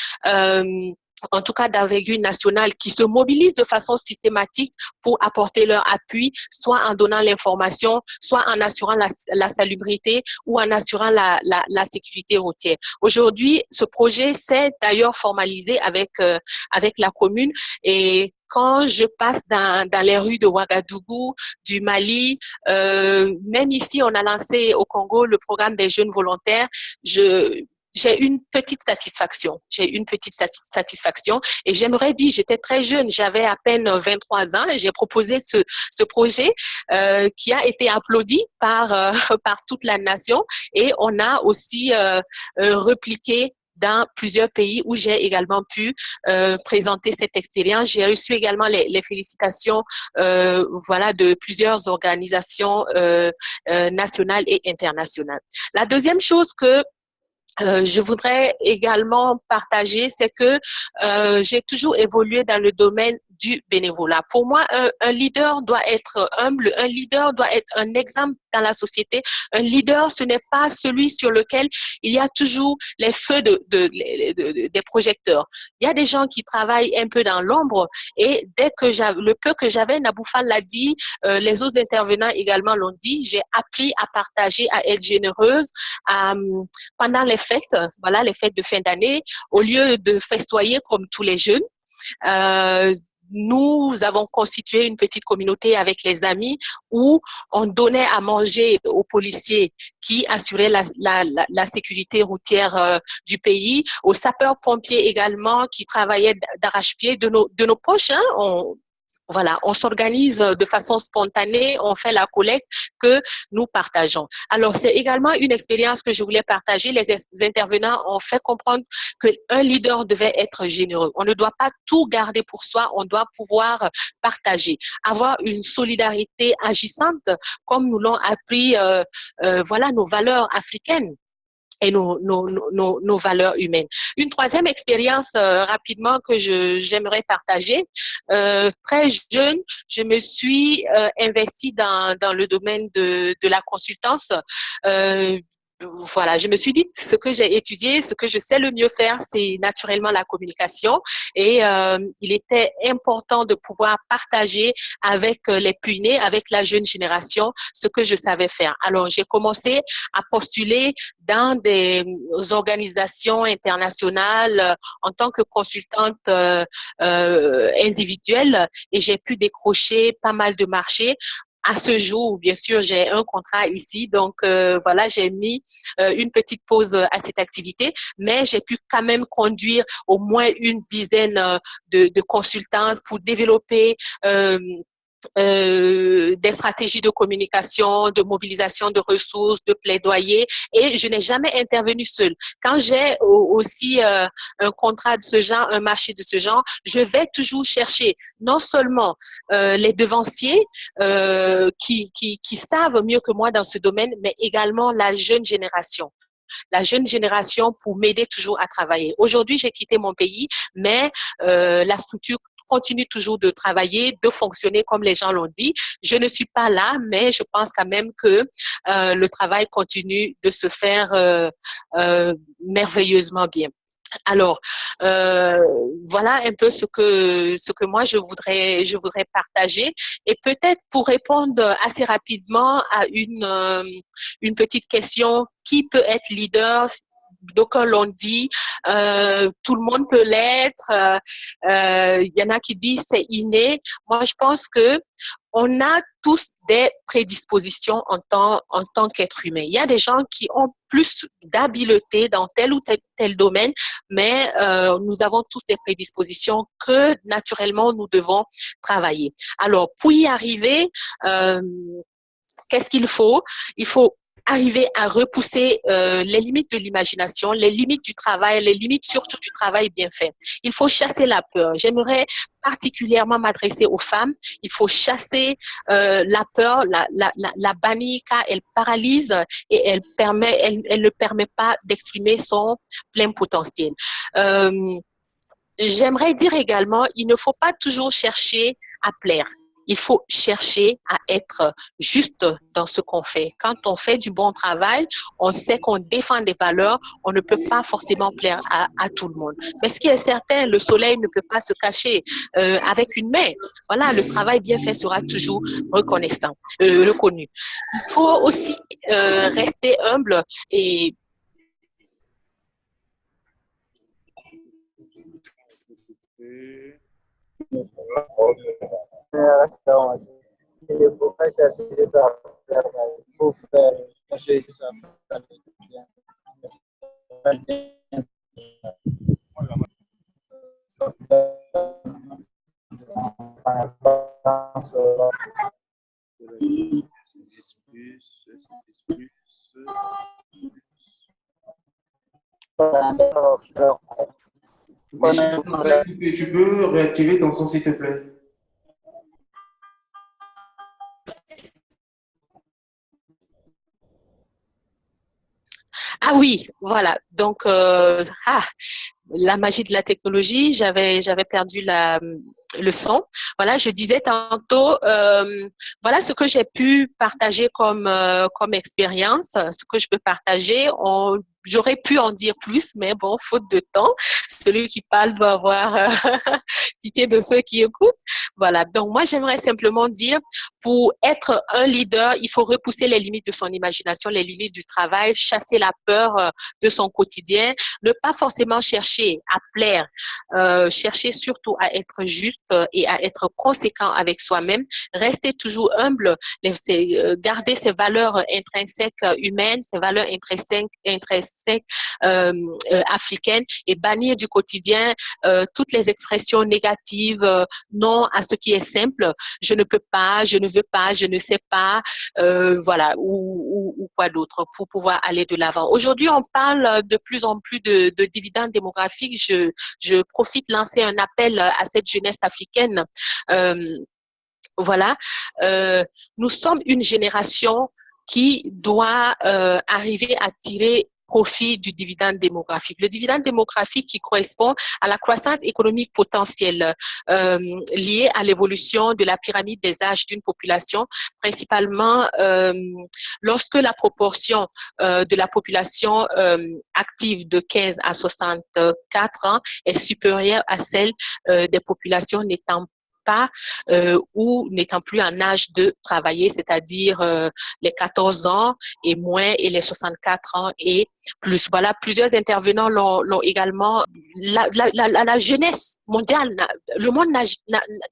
en tout cas d'envergure nationale, qui se mobilisent de façon systématique pour apporter leur appui, soit en donnant l'information, soit en assurant la salubrité ou en assurant la sécurité routière. Aujourd'hui, ce projet s'est d'ailleurs formalisé avec la commune et quand je passe dans les rues de Ouagadougou, du Mali, même ici, on a lancé au Congo le programme des jeunes volontaires. J'ai une petite satisfaction. Et j'aimerais dire, j'étais très jeune, j'avais à peine 23 ans et j'ai proposé ce projet qui a été applaudi par toute la nation et on a aussi repliqué dans plusieurs pays où j'ai également pu présenter cette expérience. J'ai reçu également les félicitations de plusieurs organisations nationales et internationales. La deuxième chose que je voudrais également partager, c'est que j'ai toujours évolué dans le domaine du bénévolat. Pour moi, un leader doit être humble, un leader doit être un exemple dans la société. Un leader, ce n'est pas celui sur lequel il y a toujours les feux des projecteurs. Il y a des gens qui travaillent un peu dans l'ombre et dès que le peu que j'avais, Naboufal l'a dit, les autres intervenants également l'ont dit, j'ai appris à partager, à être généreuse pendant les fêtes, les fêtes de fin d'année, au lieu de festoyer comme tous les jeunes. Nous avons constitué une petite communauté avec les amis où on donnait à manger aux policiers qui assuraient la sécurité routière du pays, aux sapeurs-pompiers également qui travaillaient d'arrache-pied de nos poches. On s'organise de façon spontanée, on fait la collecte que nous partageons. Alors, c'est également une expérience que je voulais partager. Les intervenants ont fait comprendre qu'un leader devait être généreux. On ne doit pas tout garder pour soi, on doit pouvoir partager, avoir une solidarité agissante comme nous l'ont appris nos valeurs africaines et nos valeurs humaines. Une troisième expérience rapidement que j'aimerais partager. Très jeune, je me suis investie dans le domaine de la consultance. voilà, je me suis dit, ce que j'ai étudié, ce que je sais le mieux faire, c'est naturellement la communication. Et il était important de pouvoir partager avec les puinés, avec la jeune génération, ce que je savais faire. Alors, j'ai commencé à postuler dans des organisations internationales en tant que consultante individuelle et j'ai pu décrocher pas mal de marchés. À ce jour, bien sûr, j'ai un contrat ici, donc voilà, j'ai mis une petite pause à cette activité, mais j'ai pu quand même conduire au moins une dizaine de consultances pour développer des stratégies de communication, de mobilisation de ressources, de plaidoyer, et je n'ai jamais intervenu seule. Quand j'ai aussi un contrat de ce genre, un marché de ce genre, je vais toujours chercher non seulement les devanciers qui savent mieux que moi dans ce domaine, mais également la jeune génération pour m'aider toujours à travailler. Aujourd'hui, j'ai quitté mon pays, mais la structure continue toujours de travailler, de fonctionner comme les gens l'ont dit. Je ne suis pas là, mais je pense quand même que le travail continue de se faire merveilleusement bien. Alors, voilà un peu ce que moi je voudrais partager. Et peut-être pour répondre assez rapidement à une petite question, qui peut être leader? D'aucuns l'ont dit, tout le monde peut l'être. Il y en a qui disent c'est inné. Moi, je pense que on a tous des prédispositions en tant qu'être humain. Il y a des gens qui ont plus d'habileté dans tel ou tel domaine, mais nous avons tous des prédispositions que naturellement nous devons travailler. Alors, pour y arriver, qu'est-ce qu'il faut? Il faut arriver à repousser les limites de l'imagination, les limites du travail, les limites surtout du travail bien fait. Il faut chasser la peur. J'aimerais particulièrement m'adresser aux femmes. Il faut chasser la peur, la bannir car elle paralyse et elle ne permet pas d'exprimer son plein potentiel. J'aimerais dire également, il ne faut pas toujours chercher à plaire. Il faut chercher à être juste dans ce qu'on fait. Quand on fait du bon travail, on sait qu'on défend des valeurs, on ne peut pas forcément plaire à tout le monde. Mais ce qui est certain, le soleil ne peut pas se cacher avec une main. Voilà, le travail bien fait sera toujours reconnu. Il faut aussi rester humble et Tu peux réactiver ton son, s'il te plaît. Ah oui, voilà. Donc, la magie de la technologie, j'avais perdu le son. Voilà, je disais tantôt, voilà ce que j'ai pu partager comme expérience, ce que je peux partager. J'aurais pu en dire plus, mais bon, faute de temps, celui qui parle doit avoir pitié de ceux qui écoutent. Voilà, donc moi, j'aimerais simplement dire, pour être un leader, il faut repousser les limites de son imagination, les limites du travail, chasser la peur de son quotidien, ne pas forcément chercher à plaire, chercher surtout à être juste et à être conséquent avec soi-même, rester toujours humble, garder ses valeurs intrinsèques humaines, ses valeurs intrinsèques africaines et bannir du quotidien toutes les expressions négatives, non à ce qui est simple, je ne peux pas, je ne veux pas, je ne sais pas, voilà, ou quoi d'autre pour pouvoir aller de l'avant. Aujourd'hui, on parle de plus en plus de dividendes démographiques. Je profite de lancer un appel à cette jeunesse africaine. Voilà, nous sommes une génération qui doit arriver à tirer profit du dividende démographique. Le dividende démographique qui correspond à la croissance économique potentielle liée à l'évolution de la pyramide des âges d'une population, principalement lorsque la proportion de la population active de 15 à 64 ans est supérieure à celle des populations n'étant pas ou n'étant plus en âge de travailler, c'est-à-dire les 14 ans et moins et les 64 ans et plus. Voilà, plusieurs intervenants l'ont également. La jeunesse mondiale, le monde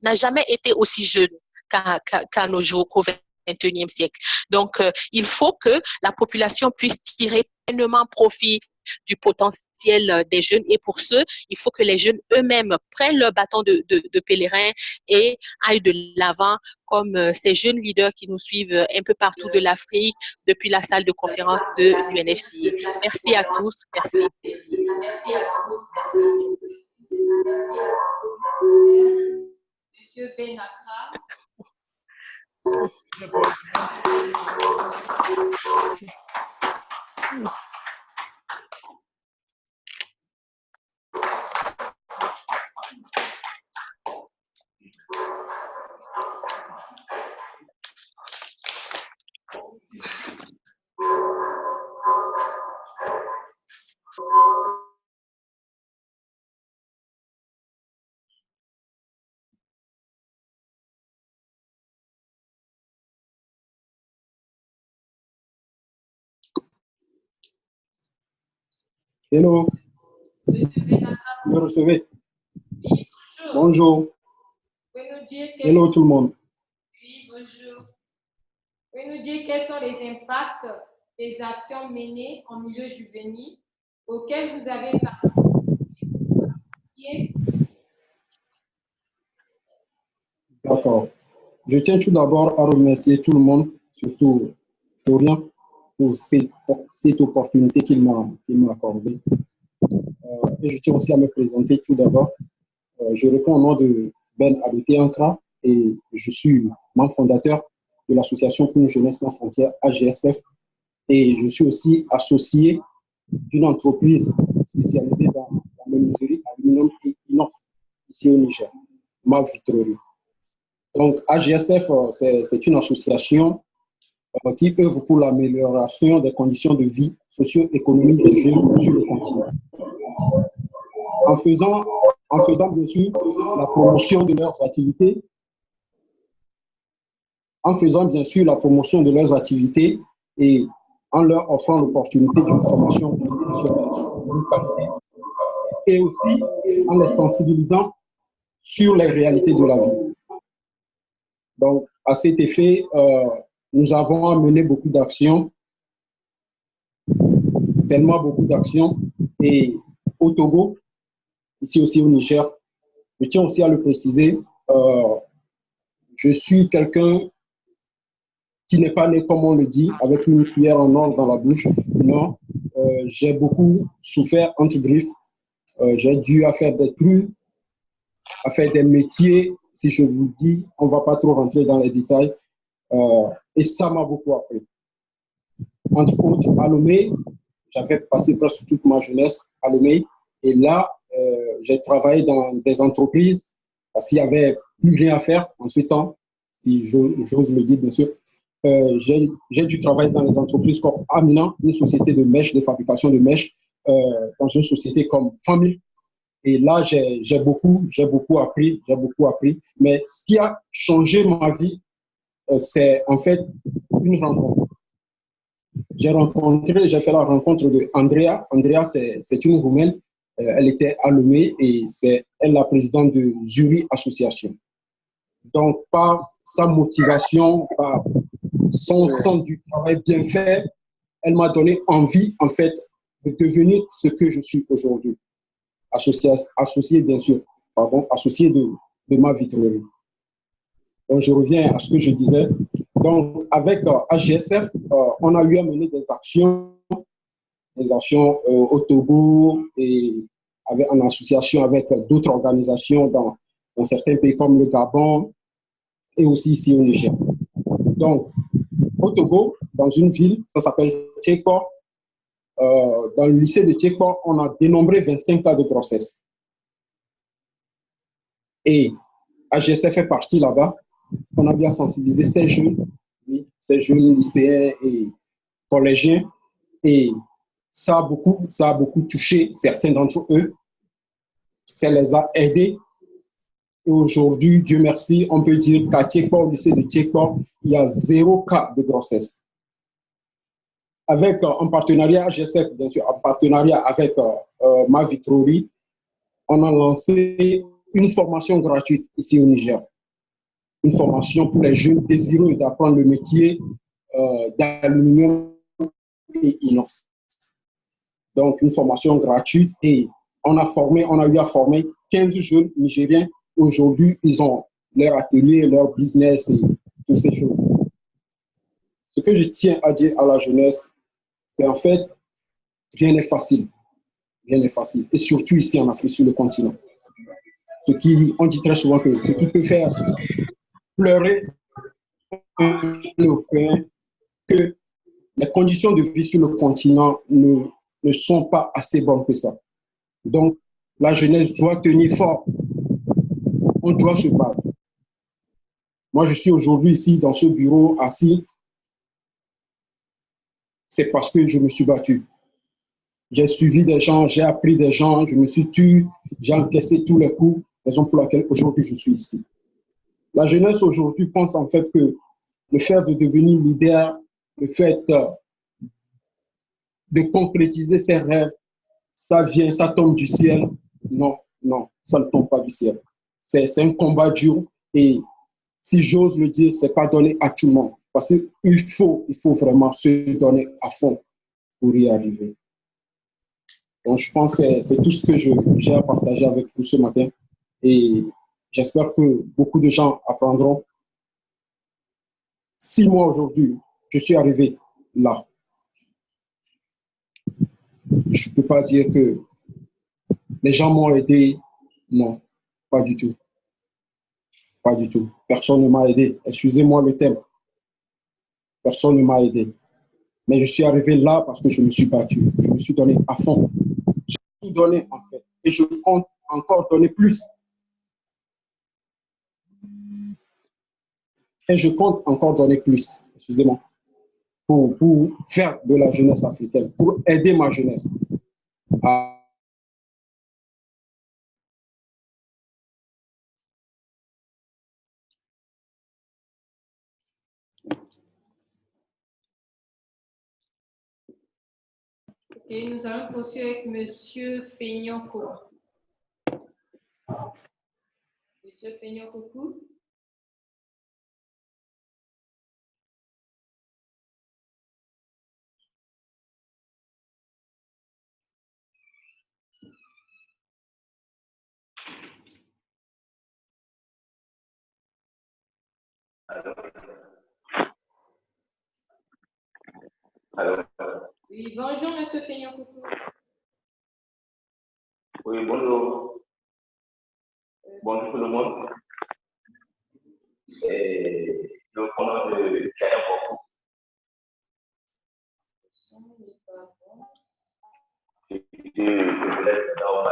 n'a jamais été aussi jeune qu'à nos jours, qu'au XXIe siècle. Donc, il faut que la population puisse tirer pleinement profit du potentiel des jeunes et pour ce, il faut que les jeunes eux-mêmes prennent leur bâton de pèlerin et aillent de l'avant comme ces jeunes leaders qui nous suivent un peu partout de l'Afrique depuis la salle de conférence de l'UNFPA. Merci à tous. Merci. Merci à tous. Monsieur Benakra. Hello. Vous me recevez? Oui, bonjour. Bonjour. Hello tout le monde. Oui, bonjour. Pouvez nous dire quels sont les impacts des actions menées en milieu juvénile auxquelles vous avez participé? D'accord. Je tiens tout d'abord à remercier tout le monde, surtout Florian, pour cette opportunité qu'il m'a accordée. Et je tiens aussi à me présenter tout d'abord. Je réponds au nom de Ben Adoté Ankra et je suis membre fondateur de l'association pour une jeunesse sans frontières, AGSF, et je suis aussi associé d'une entreprise spécialisée dans la menuiserie, aluminium et inox ici au Niger, MAV Vitrerie. Donc AGSF, c'est une association qui œuvre pour l'amélioration des conditions de vie socio-économiques des jeunes sur le continent. En faisant bien sûr la promotion de leurs activités, et en leur offrant l'opportunité d'une formation de qualité et aussi en les sensibilisant sur les réalités de la vie. Donc, à cet effet, nous avons mené beaucoup d'actions, tellement beaucoup d'actions, et au Togo, ici aussi au Niger, je tiens aussi à le préciser, je suis quelqu'un qui n'est pas né, comme on le dit, avec une cuillère en or dans la bouche. Non, j'ai beaucoup souffert entre griffes. J'ai dû faire des trucs, à faire des métiers. Si je vous dis, on ne va pas trop rentrer dans les détails. Et ça m'a beaucoup appris. Entre autres, à Lomé, j'avais passé presque toute ma jeunesse à Lomé. Et là, j'ai travaillé dans des entreprises parce qu'il n'y avait plus rien à faire en ce temps, si j'ose le dire, bien sûr. J'ai dû travailler dans les entreprises comme Amina, une société de mèches, de fabrication de mèches, dans une société comme Famille. Et là, j'ai beaucoup appris. Mais ce qui a changé ma vie, c'est en fait une rencontre. J'ai fait la rencontre de Andrea. Andrea, c'est une Roumaine. Elle était à Lomé et c'est elle la présidente de Zuri Association. Donc, par sa motivation, par son sens du travail bien fait, elle m'a donné envie, en fait, de devenir ce que je suis aujourd'hui. Associé, bien sûr, associé de ma vitrerie. Donc, je reviens à ce que je disais. Donc, avec AGSF, on a eu à mener des actions au Togo et en association avec d'autres organisations dans certains pays comme le Gabon et aussi ici au Niger. Donc, au Togo, dans une ville, ça s'appelle Tchekor, dans le lycée de Tchekpo, on a dénombré 25 cas de grossesse. Et AGSF fait partie là-bas. On a bien sensibilisé ces jeunes, oui, ces jeunes lycéens et collégiens. Et ça a beaucoup touché certains d'entre eux. Ça les a aidés. Et aujourd'hui, Dieu merci, on peut dire qu'à Tchekpo, au lycée de Tchekpo, il y a 0 cas de grossesse. Avec un partenariat, AGSF, bien sûr, en partenariat avec Ma Vitrori, on a lancé une formation gratuite ici au Niger. Une formation pour les jeunes désireux d'apprendre le métier d'aluminium et inox. Donc, une formation gratuite et on a eu à former 15 jeunes Nigériens. Aujourd'hui, ils ont leur atelier, leur business et toutes ces choses. Ce que je tiens à dire à la jeunesse, c'est en fait, rien n'est facile. Rien n'est facile. Et surtout ici en Afrique, sur le continent. On dit très souvent que ce qui peut faire pleurer un Européen, que les conditions de vie sur le continent ne sont pas assez bonnes que ça. Donc, la jeunesse doit tenir fort. On doit se battre. Moi, je suis aujourd'hui ici dans ce bureau assis. C'est parce que je me suis battu. J'ai suivi des gens, j'ai appris des gens, je me suis tué, j'ai encaissé tous les coups, raison pour laquelle aujourd'hui je suis ici. La jeunesse aujourd'hui pense en fait que le fait de devenir leader, le fait de concrétiser ses rêves, ça vient, ça tombe du ciel. Non, non, ça ne tombe pas du ciel. C'est un combat dur et si j'ose le dire, ce n'est pas donné à tout le monde. Parce qu'il faut vraiment se donner à fond pour y arriver. Donc, je pense que c'est tout ce que j'ai à partager avec vous ce matin. Et j'espère que beaucoup de gens apprendront. 6 mois aujourd'hui, je suis arrivé là. Je ne peux pas dire que les gens m'ont aidé. Non, pas du tout. Pas du tout. Personne ne m'a aidé. Excusez-moi le thème. Personne ne m'a aidé. Mais je suis arrivé là parce que je me suis battu. Je me suis donné à fond. J'ai tout donné en fait. Et je compte encore donner plus. Et je compte encore donner plus. Excusez-moi. Pour faire de la jeunesse africaine, pour aider ma jeunesse à Ok, nous allons poursuivre avec M. Feignan-Coco. M. Feignan-Coco. Alors, Oui, bonjour, M. Feignan-Coco. oui, bonjour. Bonjour tout le monde. Et le nom de Kayan Bokou. Je vous laisse dans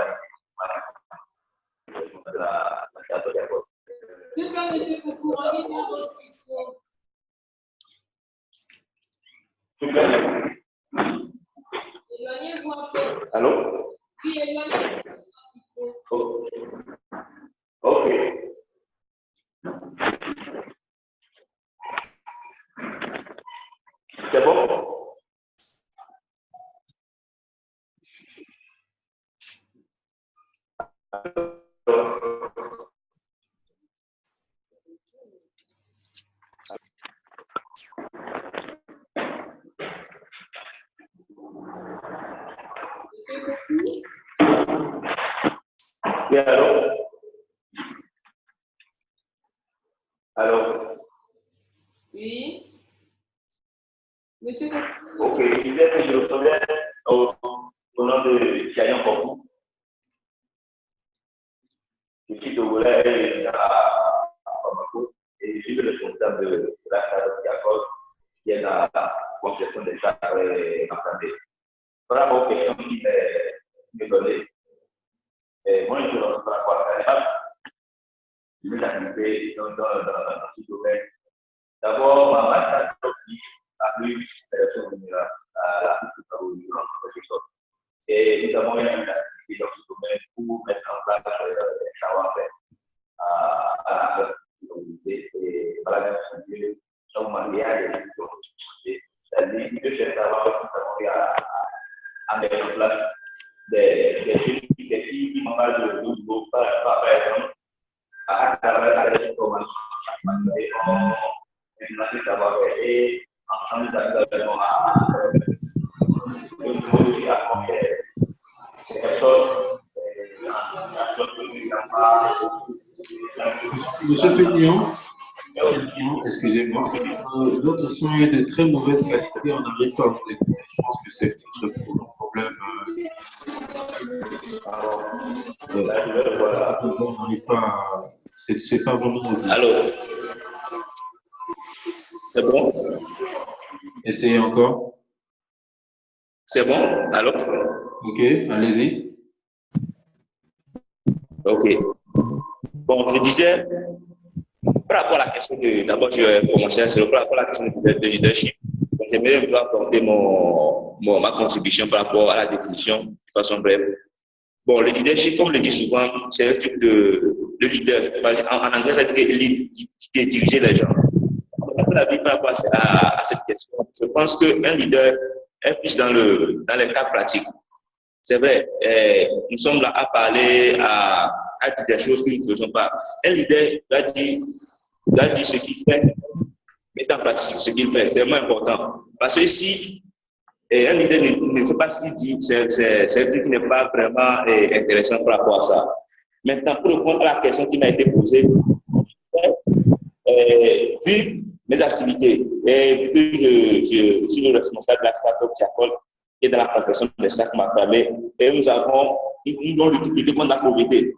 la carte de vote. S'il vous plaît, M. Coco, revenez à votre micro. Éloignez-vous un peu. Allô? Oui, éloignez-vous. Oh. Ok. C'est bon? Oui, allô? Allô? Oui. Monsieur Coco. Ok, je disais que je répondais au nom de Kayan Bokou. Je suis togolais à Bamako et je suis le responsable de la salle de Diakos qui est la conception des salles entendées. Voilà aux questions qui m'est donnée. Et moi, je lance par rapport à ça. Je vais l'activer dans ce domaine. D'abord, ma masse a plu à la et nous avons une activité dans ce domaine pour mettre en place des savoir-faire à la communauté et à la société. Donc, mariage et c'est-à-dire que ces savoir-faire, nous avons eu à mettre en place des filles qui n'ont pas de boulot, par exemple, à travers la formation. On savoir-faire et ensemble d'ailleurs Monsieur Fénion, excusez-moi, votre son est de très mauvaise qualité, on n'arrive pas à vous écouter. Je pense que c'est peut-être un problème. On n'arrive pas à. C'est pas vraiment audible. Allô? C'est bon? Essayez encore. C'est bon? Allô? Ok, allez-y. Ok. Bon, je disais, par rapport à la question de. D'abord, je vais commencer par rapport à la question de leadership. Donc, j'aimerais vous apporter ma contribution par rapport à la définition de façon brève. Bon, le leadership, comme on le dit souvent, c'est un truc de leader. En anglais, ça veut dire qui diriger les gens. La vie par rapport à cette question, je pense qu'un leader est plus dans les cas pratiques. C'est vrai, nous sommes là à parler, à dire des choses que nous ne faisons pas. Un leader doit dire ce qu'il fait, mettre en pratique ce qu'il fait. C'est vraiment important. Parce que si un leader ne fait pas ce qu'il dit, c'est un truc qui n'est pas vraiment intéressant par rapport à ça. Maintenant, pour répondre à la question qui m'a été posée, vu mes activités et vu que je suis le responsable de la start-up Diacol et dans la confession des sacs macramés, et nous avons lutter contre la pauvreté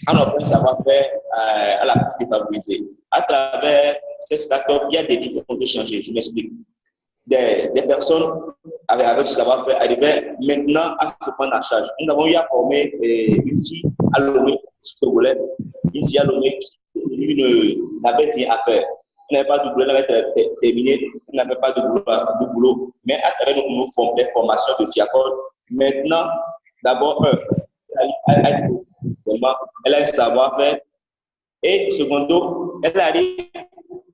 en offrant un savoir-faire à la petite défavorisée. À travers ces start-up, il y a des vies qui ont été changées. Je m'explique. Des personnes avec ce savoir-faire arrivaient maintenant à se prendre en charge. Nous avons eu à former une fille à Lomé, une fille à Lomé qui n'avait rien à faire. Elle n'avait pas de boulot, elle avait terminé, elle n'avait pas de boulot. Mais à travers nos formations de FIACOL, maintenant, d'abord, elle a un savoir-faire. Et secondo, elle arrive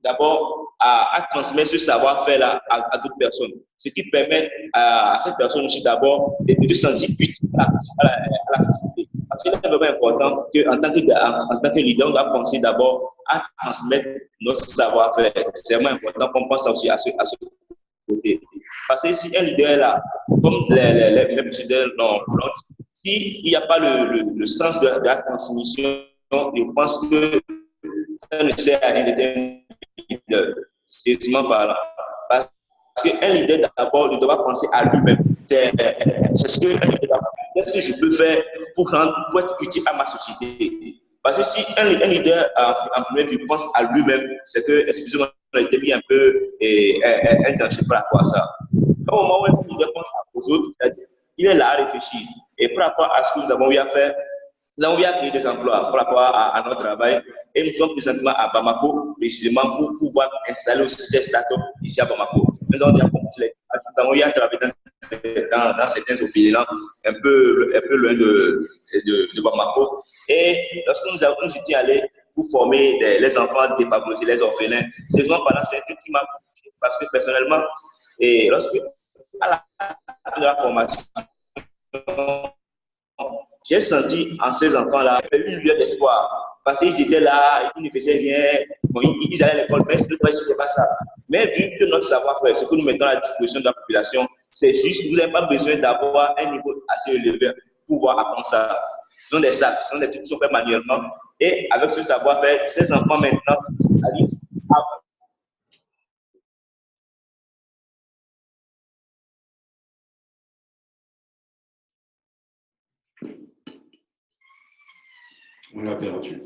d'abord à transmettre ce savoir-faire-là à d'autres personnes. Ce qui permet à cette personne aussi d'abord de se sentir utile à la société. Parce qu'il est vraiment important qu'en tant que leader, on doit penser d'abord à transmettre notre savoir-faire. C'est vraiment important qu'on pense aussi à ce côté. Parce que si un leader est là, comme les précédents l'ont dit, s'il n'y a pas le sens de la transmission, je pense que ça ne sert à rien d'être un leader, sérieusement parlant. Parce qu'un leader, d'abord, ne doit pas penser à lui-même. C'est ce que un leader doit faire. Qu'est-ce que je peux faire pour être utile à ma société? Parce que si un leader, en premier lieu, pense à lui-même, c'est que, excusez-moi, on a été mis un peu un danger par rapport à ça. Au moment où un leader pense aux autres, c'est-à-dire, il est là à réfléchir. Et par rapport à ce que nous avons eu à faire, nous avons eu à créer des emplois par rapport à notre travail et nous sommes présentement à Bamako, précisément pour pouvoir installer aussi ces startups ici à Bamako. Nous avons déjà commencé nous avons eu à travailler dans certains orphelinats un peu loin de Bamako. Et lorsque nous étions allés pour former les enfants défavorisés, les orphelins, c'est vraiment pendant c'est un truc qui m'a touché parce que personnellement, et lorsque à la fin de la formation, j'ai senti en ces enfants-là une lueur d'espoir. Parce qu'ils étaient là, ils ne faisaient rien, bon, ils allaient à l'école, mais ce n'était pas ça. Mais vu que notre savoir-faire, ce que nous mettons à la disposition de la population, c'est juste, vous n'avez pas besoin d'avoir un niveau assez élevé pour pouvoir apprendre ça. Ce sont des sacs, ce sont des trucs qui sont faits manuellement. Et avec ce savoir-faire, ces enfants maintenant arrivent à... On l'a perdu.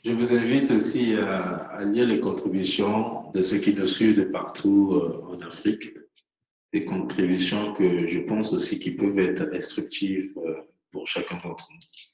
Je vous invite aussi à lire les contributions de ceux qui nous suivent de partout en Afrique. Des contributions que je pense aussi qui peuvent être instructives pour chacun d'entre nous.